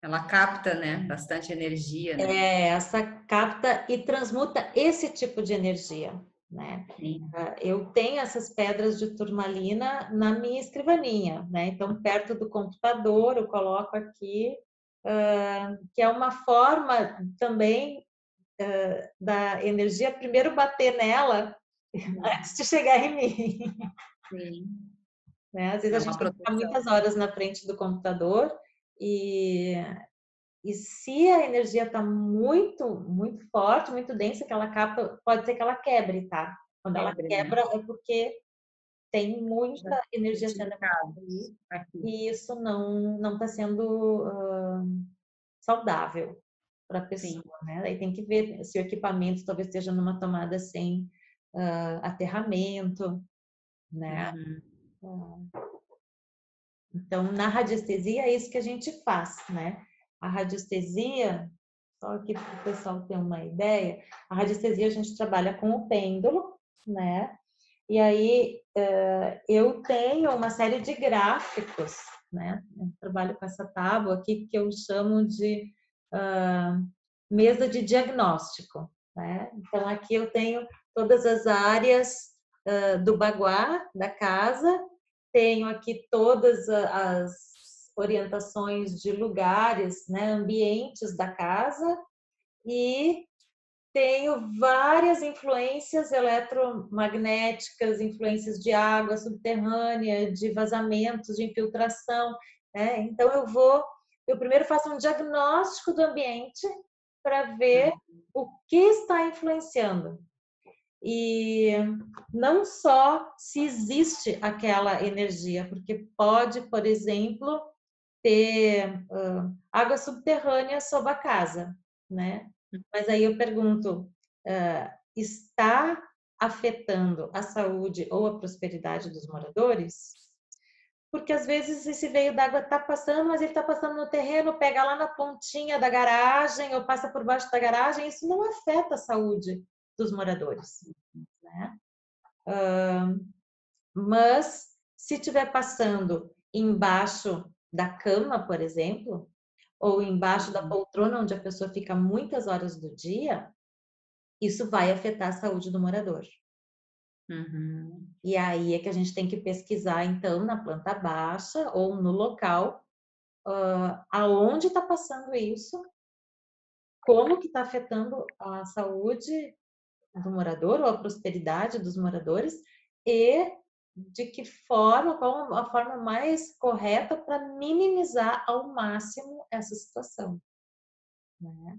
Ela capta, né? Bastante energia, né? Essa capta e transmuta esse tipo de energia, né? Sim. Eu tenho essas pedras de turmalina na minha escrivaninha, né? Então, perto do computador, eu coloco aqui, que é uma forma também da energia primeiro bater nela Uhum. antes de chegar em mim, Sim. né? Às vezes É a uma gente tem que ficar proteção. muitas horas na frente do computador e se a energia está muito forte, muito densa, que ela capta, pode ser que ela quebre, tá? Quando ela Febre, né? quebra é porque tem Já muita energia sendo identificado ali aqui. e isso não está sendo saudável para a Sim. pessoa, né? Daí tem que ver se o equipamento talvez esteja numa tomada sem aterramento, né? Uhum. Então, na radiestesia é isso que a gente faz, né? A radiestesia, só aqui para o pessoal ter uma ideia, a radiestesia a gente trabalha com o pêndulo, né? E aí eu tenho uma série de gráficos, né? Eu trabalho com essa tábua aqui que eu chamo de mesa de diagnóstico, né? Então aqui eu tenho todas as áreas do baguá da casa, tenho aqui todas as orientações de lugares, né, ambientes da casa e tenho várias influências eletromagnéticas, influências de água subterrânea, de vazamentos, de infiltração, né? Então eu primeiro faço um diagnóstico do ambiente para ver o que está influenciando. E não só se existe aquela energia, porque pode, por exemplo, ter água subterrânea sob a casa, né? Mas aí eu pergunto, está afetando a saúde ou a prosperidade dos moradores? Porque às vezes esse veio d'água está passando, mas ele está passando no terreno, pega lá na pontinha da garagem ou passa por baixo da garagem, isso não afeta a saúde dos moradores, né? Mas se estiver passando embaixo da cama, por exemplo, ou embaixo da poltrona onde a pessoa fica muitas horas do dia, isso vai afetar a saúde do morador. Uhum. E aí é que a gente tem que pesquisar, então, na planta baixa ou no local, aonde está passando isso, como que está afetando a saúde do morador ou a prosperidade dos moradores e de que forma, qual a forma mais correta para minimizar ao máximo essa situação, né?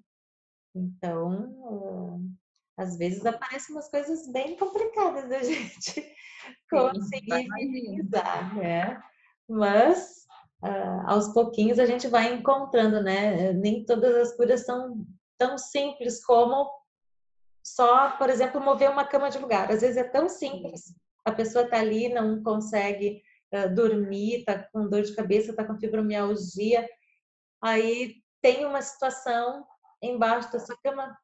Então, às vezes aparecem umas coisas bem complicadas da gente Sim, conseguir imagino. minimizar, né? Mas aos pouquinhos a gente vai encontrando, né? Nem todas as curas são tão simples como só, por exemplo, mover uma cama de lugar. Às vezes é tão simples, a pessoa está ali, não consegue dormir, está com dor de cabeça, está com fibromialgia, aí tem uma situação embaixo da sua cama,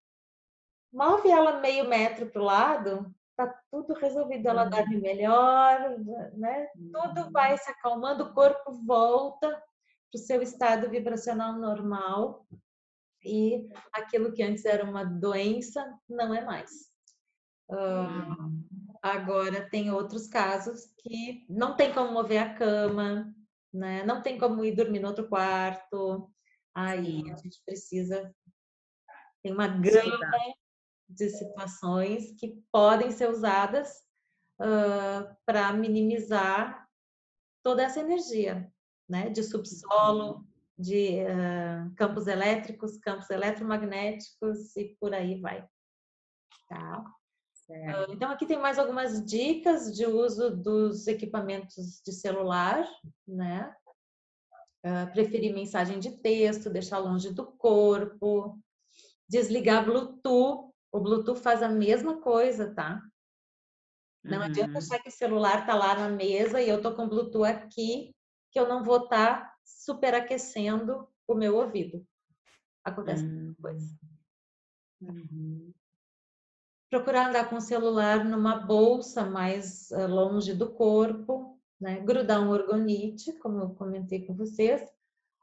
move ela meio metro para o lado, tá tudo resolvido, ela dorme melhor, né? Tudo vai se acalmando, o corpo volta para o seu estado vibracional normal e aquilo que antes era uma doença não é mais. Agora tem outros casos que não tem como mover a cama, né? Não tem como ir dormir no outro quarto. Aí a gente precisa, tem uma gama de situações que podem ser usadas para minimizar toda essa energia, né? De subsolo, de campos elétricos, campos eletromagnéticos e por aí vai. Tá? Então, aqui tem mais algumas dicas de uso dos equipamentos de celular, né? Preferir mensagem de texto, deixar longe do corpo, desligar Bluetooth. O Bluetooth faz a mesma coisa, tá? Não adianta achar que o celular tá lá na mesa e eu tô com o Bluetooth aqui, que eu não vou estar superaquecendo o meu ouvido. Acontece muita coisa. Procurar andar com o celular numa bolsa mais longe do corpo, né? Grudar um orgonite, como eu comentei com vocês.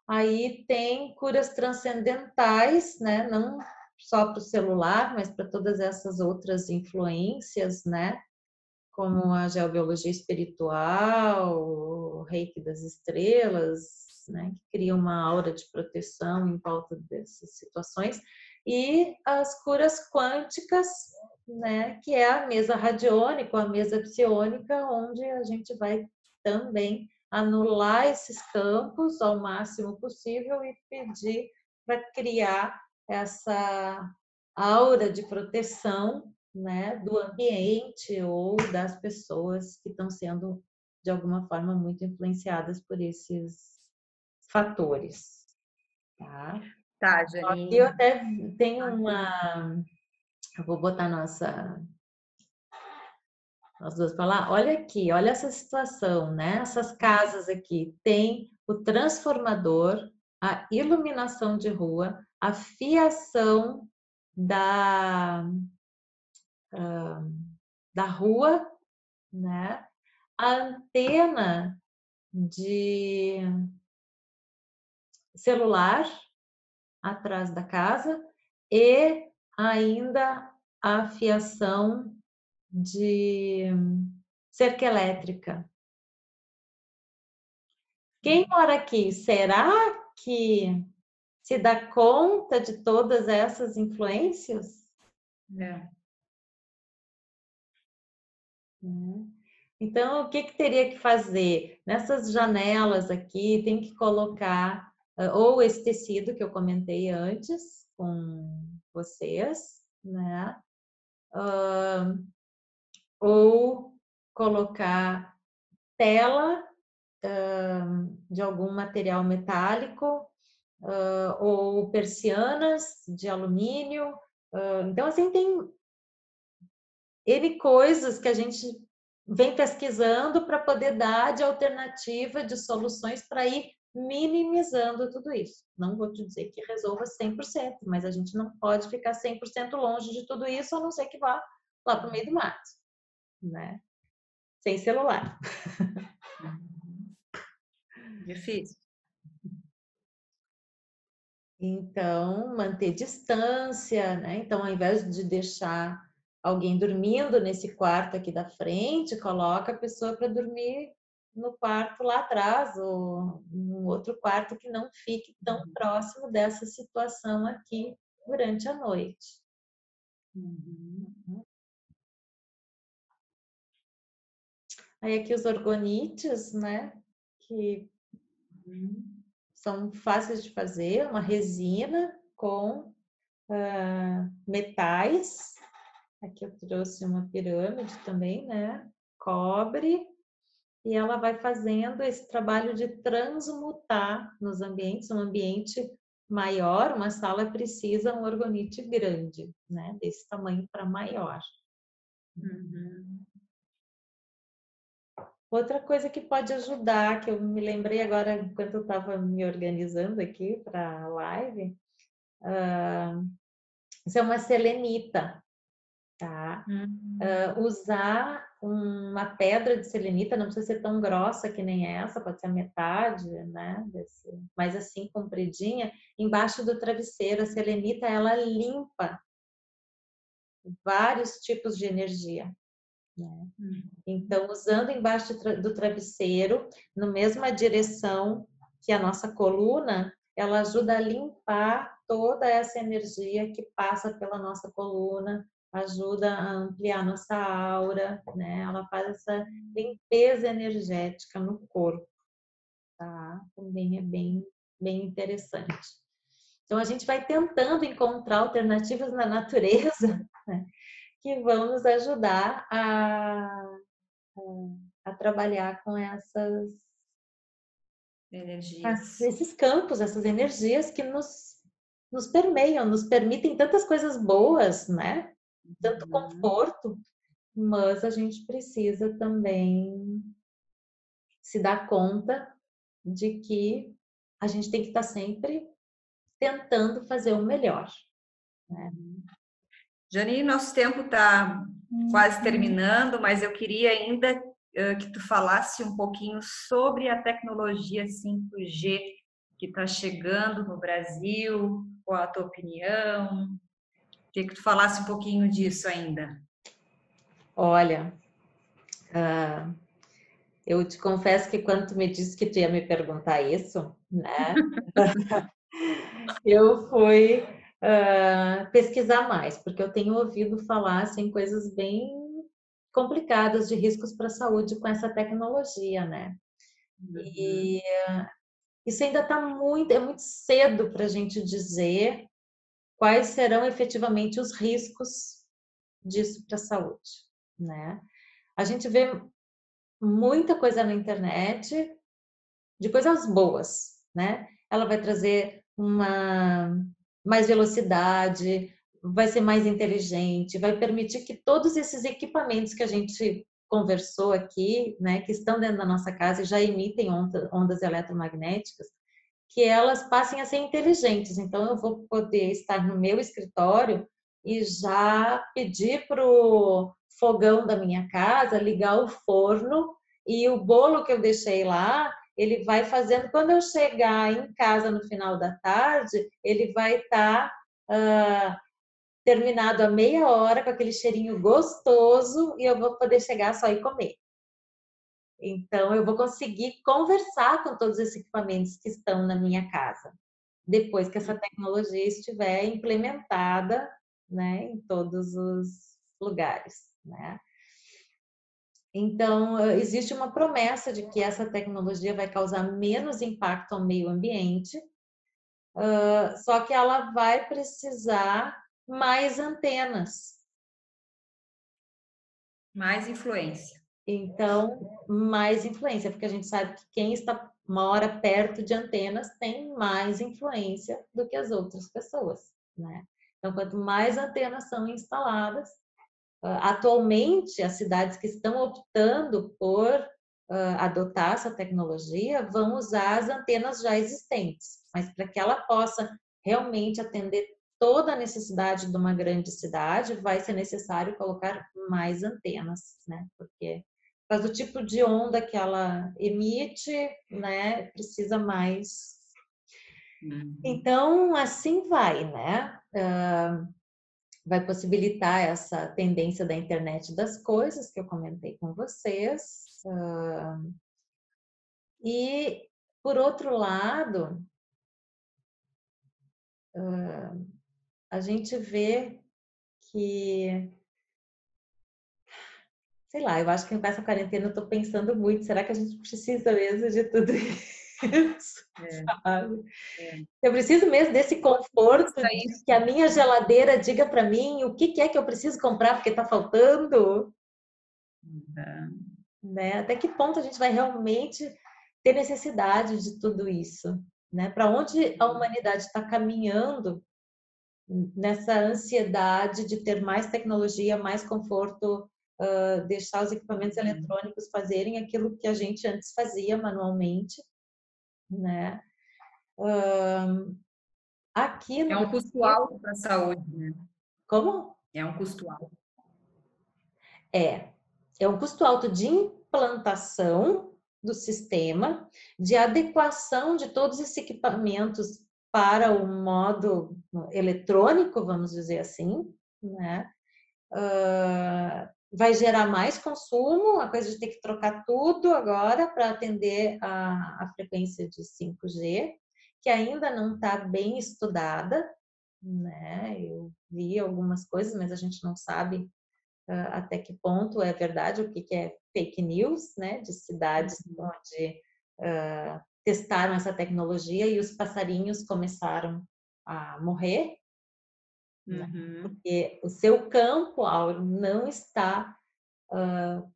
Aí tem curas transcendentais, né? Não só para o celular, mas para todas essas outras influências, né? Como a geobiologia espiritual, o reiki das estrelas, né? Que cria uma aura de proteção em volta dessas situações. E as curas quânticas, né? Que é a mesa radiônica, a mesa psiônica, onde a gente vai também anular esses campos ao máximo possível e pedir para criar essa aura de proteção, né, do ambiente ou das pessoas que estão sendo de alguma forma muito influenciadas por esses fatores. Tá, Tá, e eu Janine. até tenho eu vou botar nós duas para lá. Olha aqui, olha essa situação, né? Essas casas aqui tem o transformador, a iluminação de rua, a fiação da da rua, né? A antena de celular atrás da casa e ainda a fiação de cerca elétrica. Quem mora aqui, será que se dá conta de todas essas influências? Então, o que teria que fazer? Nessas janelas aqui, tem que colocar ou esse tecido que eu comentei antes com vocês, né? Ou colocar tela de algum material metálico, ou persianas de alumínio. Então, assim, tem N coisas que a gente vem pesquisando para poder dar de alternativa, de soluções para ir minimizando tudo isso. Não vou te dizer que resolva 100%, mas a gente não pode ficar 100% longe de tudo isso, a não ser que vá lá para o meio do mato, né? Sem celular. Difícil. Então, manter distância, né? Então, ao invés de deixar alguém dormindo nesse quarto aqui da frente, coloca a pessoa para dormir no quarto lá atrás, ou num outro quarto que não fique tão próximo dessa situação aqui durante a noite. Aí aqui os orgonites, né? Que são fáceis de fazer, uma resina com metais. Aqui eu trouxe uma pirâmide também, né? Cobre. E ela vai fazendo esse trabalho de transmutar nos ambientes. Um ambiente maior, uma sala precisa um orgonite grande, né? Desse tamanho para maior. Outra coisa que pode ajudar, que eu me lembrei agora enquanto eu estava me organizando aqui para a live, isso é uma selenita, tá? Usar uma pedra de selenita, não precisa ser tão grossa que nem essa, pode ser a metade, né? Mas assim, compridinha, embaixo do travesseiro. A selenita, ela limpa vários tipos de energia, né? Então, usando embaixo do travesseiro, na mesma direção que a nossa coluna, ela ajuda a limpar toda essa energia que passa pela nossa coluna, ajuda a ampliar nossa aura, né? Ela faz essa limpeza energética no corpo, tá? Também é bem interessante. Então, a gente vai tentando encontrar alternativas na natureza, né, que vão nos ajudar a trabalhar com Energias. esses campos, essas energias que nos permeiam, nos permitem tantas coisas boas, né? Tanto conforto, mas a gente precisa também se dar conta de que a gente tem que estar sempre tentando fazer o melhor, né? Janine, nosso tempo está quase terminando, mas eu queria ainda que tu falasse um pouquinho sobre a tecnologia 5G que está chegando no Brasil, qual a tua opinião? Queria que tu falasse um pouquinho disso ainda. Olha, eu te confesso que quando tu me disse que tu ia me perguntar isso, né? Eu fui pesquisar mais, porque eu tenho ouvido falar assim, coisas bem complicadas de riscos para a saúde com essa tecnologia, né? E isso ainda está é muito cedo para a gente dizer quais serão efetivamente os riscos disso para a saúde, né? A gente vê muita coisa na internet de coisas boas, né? Ela vai trazer mais velocidade, vai ser mais inteligente, vai permitir que todos esses equipamentos que a gente conversou aqui, né, que estão dentro da nossa casa e já emitem ondas eletromagnéticas, que elas passem a ser inteligentes. Então, eu vou poder estar no meu escritório e já pedir para o fogão da minha casa ligar o forno e o bolo que eu deixei lá, ele vai fazendo. Quando eu chegar em casa no final da tarde, ele vai estar terminado a meia hora com aquele cheirinho gostoso e eu vou poder chegar só e comer. Então, eu vou conseguir conversar com todos esses equipamentos que estão na minha casa, depois que essa tecnologia estiver implementada, né, em todos os lugares, né? Então, existe uma promessa de que essa tecnologia vai causar menos impacto ao meio ambiente, só que ela vai precisar mais antenas. Mais influência. Então, mais influência, porque a gente sabe que quem está mora perto de antenas tem mais influência do que as outras pessoas, né? Então, quanto mais antenas são instaladas, atualmente as cidades que estão optando por adotar essa tecnologia vão usar as antenas já existentes, mas para que ela possa realmente atender toda a necessidade de uma grande cidade, vai ser necessário colocar mais antenas, né? Porque por causa do tipo de onda que ela emite, né, precisa mais. Então, assim vai, né? Vai possibilitar essa tendência da internet das coisas que eu comentei com vocês. E, por outro lado, a gente vê que, sei lá, eu acho que com essa quarentena eu estou pensando muito, será que a gente precisa mesmo de tudo isso? Sabe? Eu preciso mesmo desse conforto de que a minha geladeira diga para mim o que é que eu preciso comprar porque está faltando. Né? Até que ponto a gente vai realmente ter necessidade de tudo isso? Né? Para onde a humanidade está caminhando nessa ansiedade de ter mais tecnologia, mais conforto, deixar os equipamentos eletrônicos fazerem aquilo que a gente antes fazia manualmente, né? Aqui no É um custo alto para a saúde, né? Como? É um custo alto. É. é um custo alto de implantação do sistema, de adequação de todos esses equipamentos para o modo eletrônico, vamos dizer assim, né? Vai gerar mais consumo, a coisa de ter que trocar tudo agora para atender a frequência de 5G, que ainda não está bem estudada, né? Eu vi algumas coisas, mas a gente não sabe até que ponto é verdade, o que é fake news, né? De cidades onde testaram essa tecnologia e os passarinhos começaram a morrer, né? Porque o seu campo áureo não está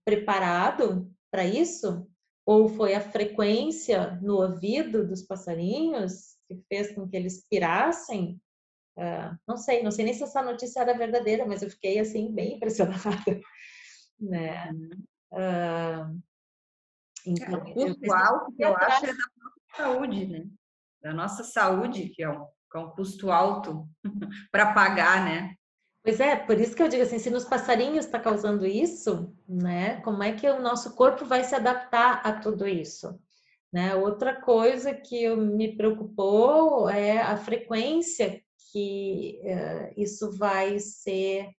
preparado para isso, ou foi a frequência no ouvido dos passarinhos que fez com que eles pirassem. Não sei nem se essa notícia era verdadeira, mas eu fiquei assim bem impressionada, né? Então, O custo alto que eu acho é da nossa saúde, né? Da nossa saúde, que é um custo alto para pagar, né? pois é, por isso que eu digo assim, se nos passarinhos está causando isso, né? Como é que o nosso corpo vai se adaptar a tudo isso? Né? Outra coisa que me preocupou é a frequência que isso vai ser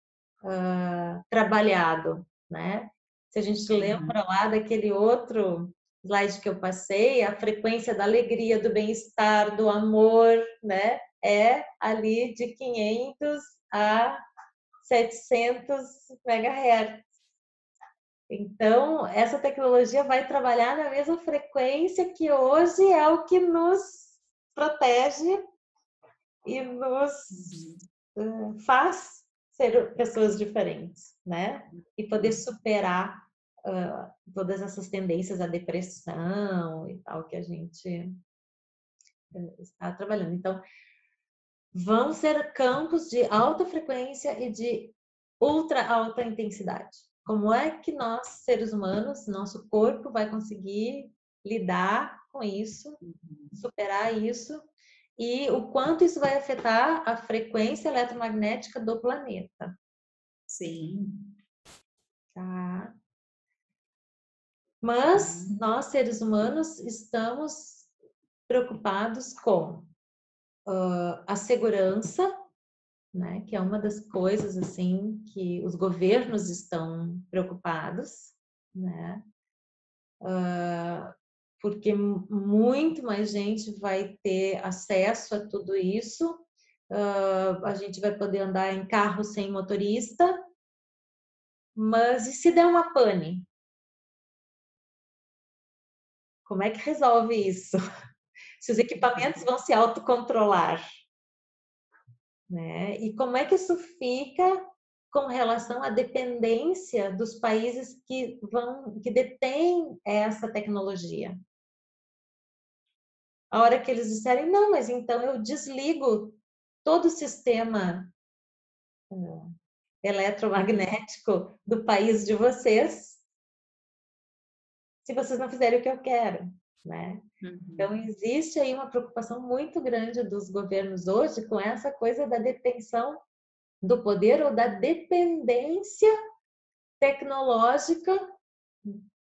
trabalhado, né? Se a gente lembra lá daquele outro slide que eu passei, a frequência da alegria, do bem-estar, do amor, né? É ali de 500 a 700 megahertz. Então, essa tecnologia vai trabalhar na mesma frequência que hoje é o que nos protege e nos faz ser pessoas diferentes, né? E poder superar todas essas tendências à depressão e tal que a gente está trabalhando. Então, vão ser campos de alta frequência e de ultra alta intensidade. Como é que nós, seres humanos, nosso corpo vai conseguir lidar com isso, superar isso, e o quanto isso vai afetar a frequência eletromagnética do planeta? Sim. Tá? Mas nós, seres humanos, estamos preocupados com a segurança, né? Que é uma das coisas assim que os governos estão preocupados, né? Porque muito mais gente vai ter acesso a tudo isso. A gente vai poder andar em carro sem motorista, mas e se der uma pane? Como é que resolve isso? Se os equipamentos vão se autocontrolar, né? E como é que isso fica com relação à dependência dos países que detêm essa tecnologia? A hora que eles disserem, não, mas então eu desligo todo o sistema eletromagnético do país de vocês, se vocês não fizerem o que eu quero, né? Então, existe aí uma preocupação muito grande dos governos hoje com essa coisa da detenção do poder ou da dependência tecnológica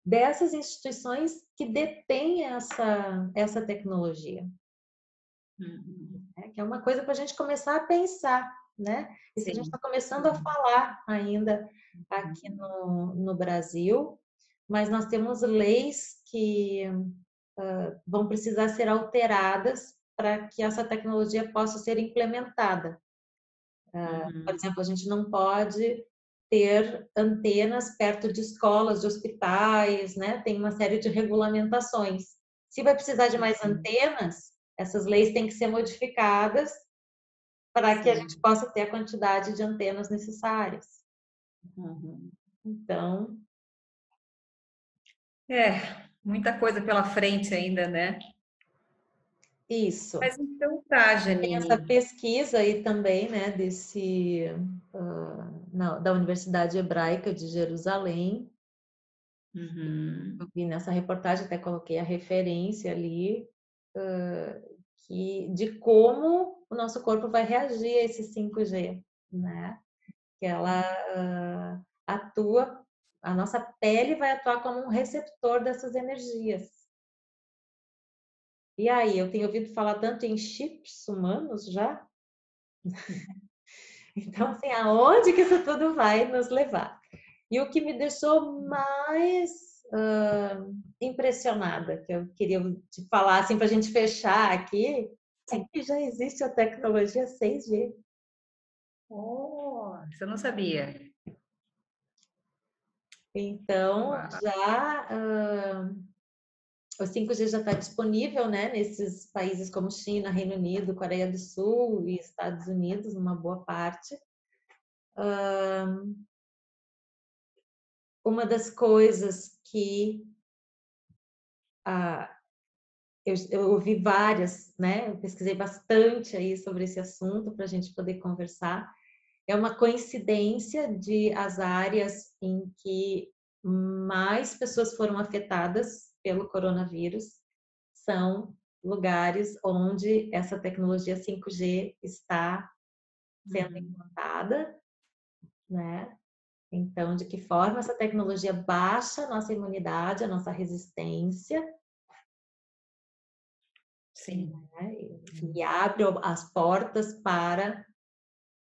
dessas instituições que detêm essa tecnologia. Que é uma coisa para a gente começar a pensar, né? Isso a gente está começando a falar ainda aqui no Brasil, mas nós temos leis que vão precisar ser alteradas para que essa tecnologia possa ser implementada. Por exemplo, a gente não pode ter antenas perto de escolas, de hospitais, né? Tem uma série de regulamentações. Se vai precisar de mais antenas, essas leis têm que ser modificadas para que a gente possa ter a quantidade de antenas necessárias. Então... muita coisa pela frente ainda, né? Isso. Mas então tá, Janine. Tem essa pesquisa aí também, né, da Universidade Hebraica de Jerusalém. Eu vi nessa reportagem, até coloquei a referência ali, de como o nosso corpo vai reagir a esse 5G, né? Que ela atua a nossa pele vai atuar como um receptor dessas energias. E aí, eu tenho ouvido falar tanto em chips humanos já. Então, assim, aonde que isso tudo vai nos levar? E o que me deixou mais impressionada, que eu queria te falar assim para a gente fechar aqui, é que já existe a tecnologia 6G. Oh, isso eu não sabia. Então, Uau. já o 5G já está disponível, né, nesses países como China, Reino Unido, Coreia do Sul e Estados Unidos, uma boa parte. Uma das coisas que eu ouvi várias, né? Eu pesquisei bastante aí sobre esse assunto para a gente poder conversar. É uma coincidência de as áreas em que mais pessoas foram afetadas pelo coronavírus são lugares onde essa tecnologia 5G está sendo implantada, né? Então, de que forma essa tecnologia baixa a nossa imunidade, a nossa resistência, Sim, né? E abre as portas para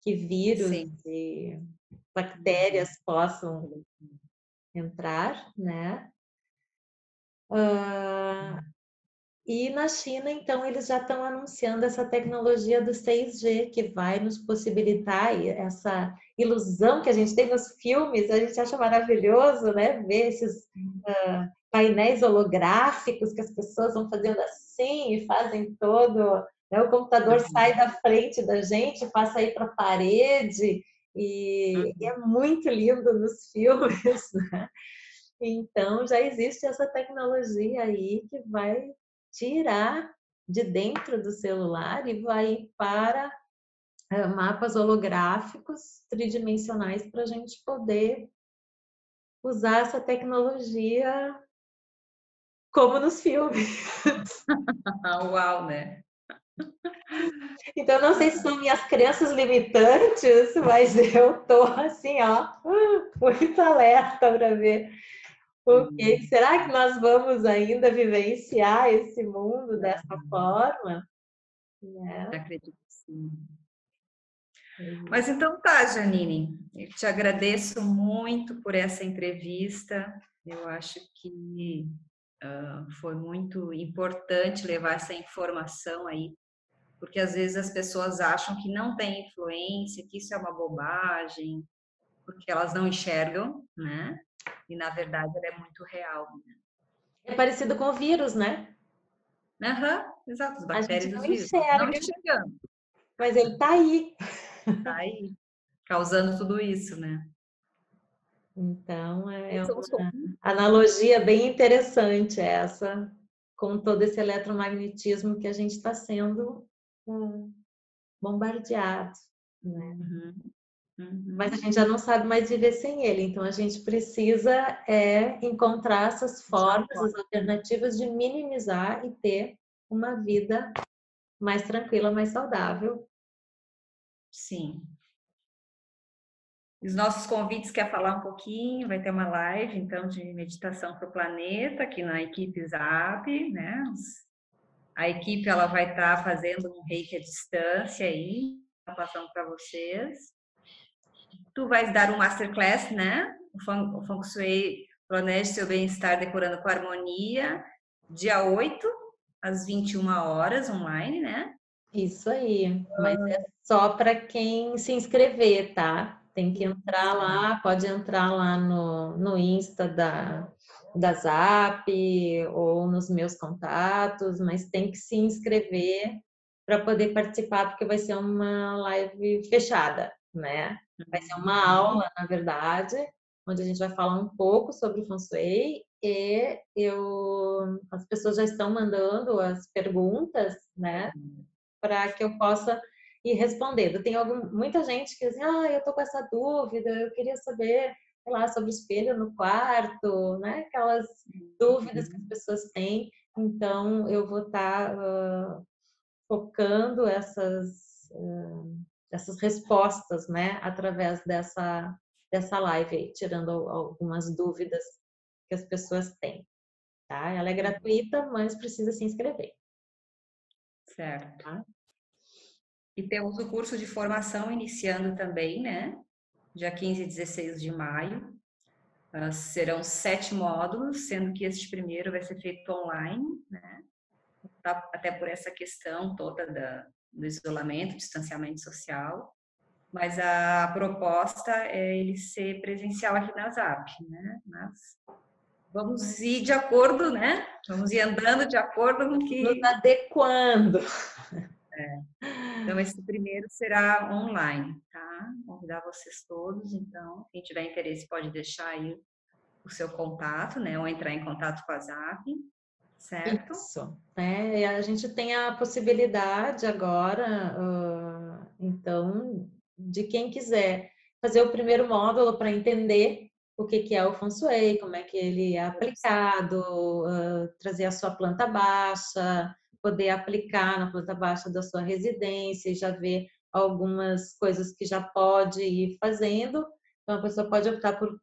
que vírus sim. e bactérias possam entrar, né? E na China, então, eles já estão anunciando essa tecnologia do 6G, que vai nos possibilitar essa ilusão que a gente tem nos filmes, a gente acha maravilhoso, né? Ver esses painéis holográficos que as pessoas vão fazendo assim e fazem todo, né? O computador sai da frente da gente, passa aí para a parede e é muito lindo nos filmes, né? Então já existe essa tecnologia aí que vai tirar de dentro do celular e vai para mapas holográficos tridimensionais para a gente poder usar essa tecnologia como nos filmes. Uau, né? Então, não sei se são minhas crenças limitantes, mas eu tô assim, ó, muito alerta para ver o que será que nós vamos ainda vivenciar esse mundo dessa forma, né? Acredito que sim. Mas então tá, Janine, eu te agradeço muito por essa entrevista. Eu acho que foi muito importante levar essa informação aí, porque às vezes as pessoas acham que não tem influência, que isso é uma bobagem, porque elas não enxergam, né? E na verdade ela é muito real. É parecido com o vírus, né? Aham, exato, as A gente bactérias e não os vírus. Nós não enxerga, enxergamos, mas ele tá aí. tá aí, causando tudo isso, né? Então, é São uma os conflitos. analogia bem interessante essa, com todo esse eletromagnetismo que a gente está sendo bombardeado, né? Uhum, Mas a uhum. gente já não sabe mais viver sem ele, então a gente precisa encontrar essas Já formas, as alternativas de minimizar e ter uma vida mais tranquila, mais saudável. sim. Os nossos convites quer falar um pouquinho, vai ter uma live então de meditação para o planeta aqui na equipe Zap, né? A equipe ela vai estar fazendo um reiki à distância aí, tá passando para vocês. Tu vais dar um masterclass, né? O Feng Shui planeje seu bem-estar decorando com harmonia, dia 8 às 21 horas online, né? Isso aí, mas é só para quem se inscrever, tá? Tem que entrar lá, pode entrar lá no Insta da Zap ou nos meus contatos, mas tem que se inscrever para poder participar, porque vai ser uma live fechada, né? Vai ser uma aula, na verdade, onde a gente vai falar um pouco sobre o Feng Shui e as pessoas já estão mandando as perguntas, né? Para que eu possa ir respondendo. Tem muita gente que diz, eu tô com essa dúvida, eu queria saber, sei lá, sobre espelho no quarto, né? Aquelas dúvidas que as pessoas têm. Então, eu vou estar focando essas respostas, né? Através dessa live aí, tirando algumas dúvidas que as pessoas têm, tá? Ela é gratuita, mas precisa se inscrever. Certo. Tá? E temos o curso de formação iniciando também, né? Dia 15 e 16 de maio. Serão 7 módulos, sendo que este primeiro vai ser feito online, né? Até por essa questão toda do isolamento, distanciamento social. Mas a proposta é ele ser presencial aqui na ZAP, né? Mas vamos ir de acordo, né? Vamos ir andando de acordo com que... Nos adequando. Então, esse primeiro será online, tá? Convidar vocês todos, então, quem tiver interesse pode deixar aí o seu contato, né? Ou entrar em contato com a ZAP, certo? Isso, né? E a gente tem a possibilidade agora, então, de quem quiser fazer o primeiro módulo para entender o que é o Feng Shui, como é que ele é aplicado, trazer a sua planta baixa, poder aplicar na planta baixa da sua residência e já ver algumas coisas que já pode ir fazendo. Então, a pessoa pode optar por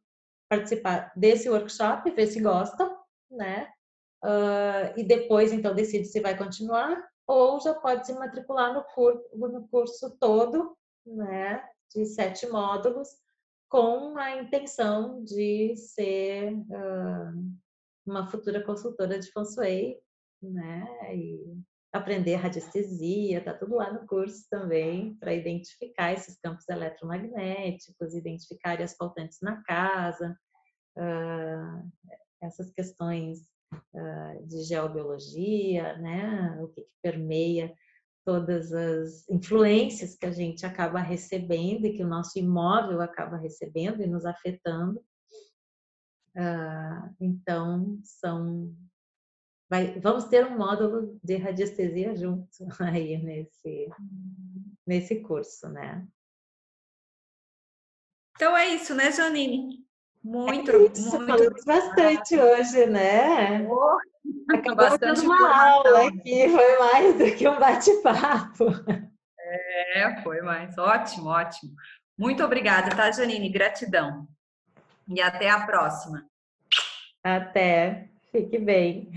participar desse workshop, ver se gosta, né? E depois, então, decide se vai continuar ou já pode se matricular no curso todo, né? De 7 módulos, com a intenção de ser uma futura consultora de Feng Shui, né? E aprender radiestesia, tá tudo lá no curso também, para identificar esses campos eletromagnéticos, identificar áreas faltantes na casa, essas questões de geobiologia, né? O que permeia todas as influências que a gente acaba recebendo e que o nosso imóvel acaba recebendo e nos afetando. Então, vamos ter um módulo de radiestesia junto aí nesse curso, né? Então é isso, né, Janine? Muito, Isso, muito falamos bastante hoje, né? obrigada. Acabamos tendo Bastante uma aula informação. aqui, foi mais do que um bate-papo. Foi mais. Ótimo, ótimo. Muito obrigada, tá, Janine? Gratidão. E até a próxima. Até, fique bem.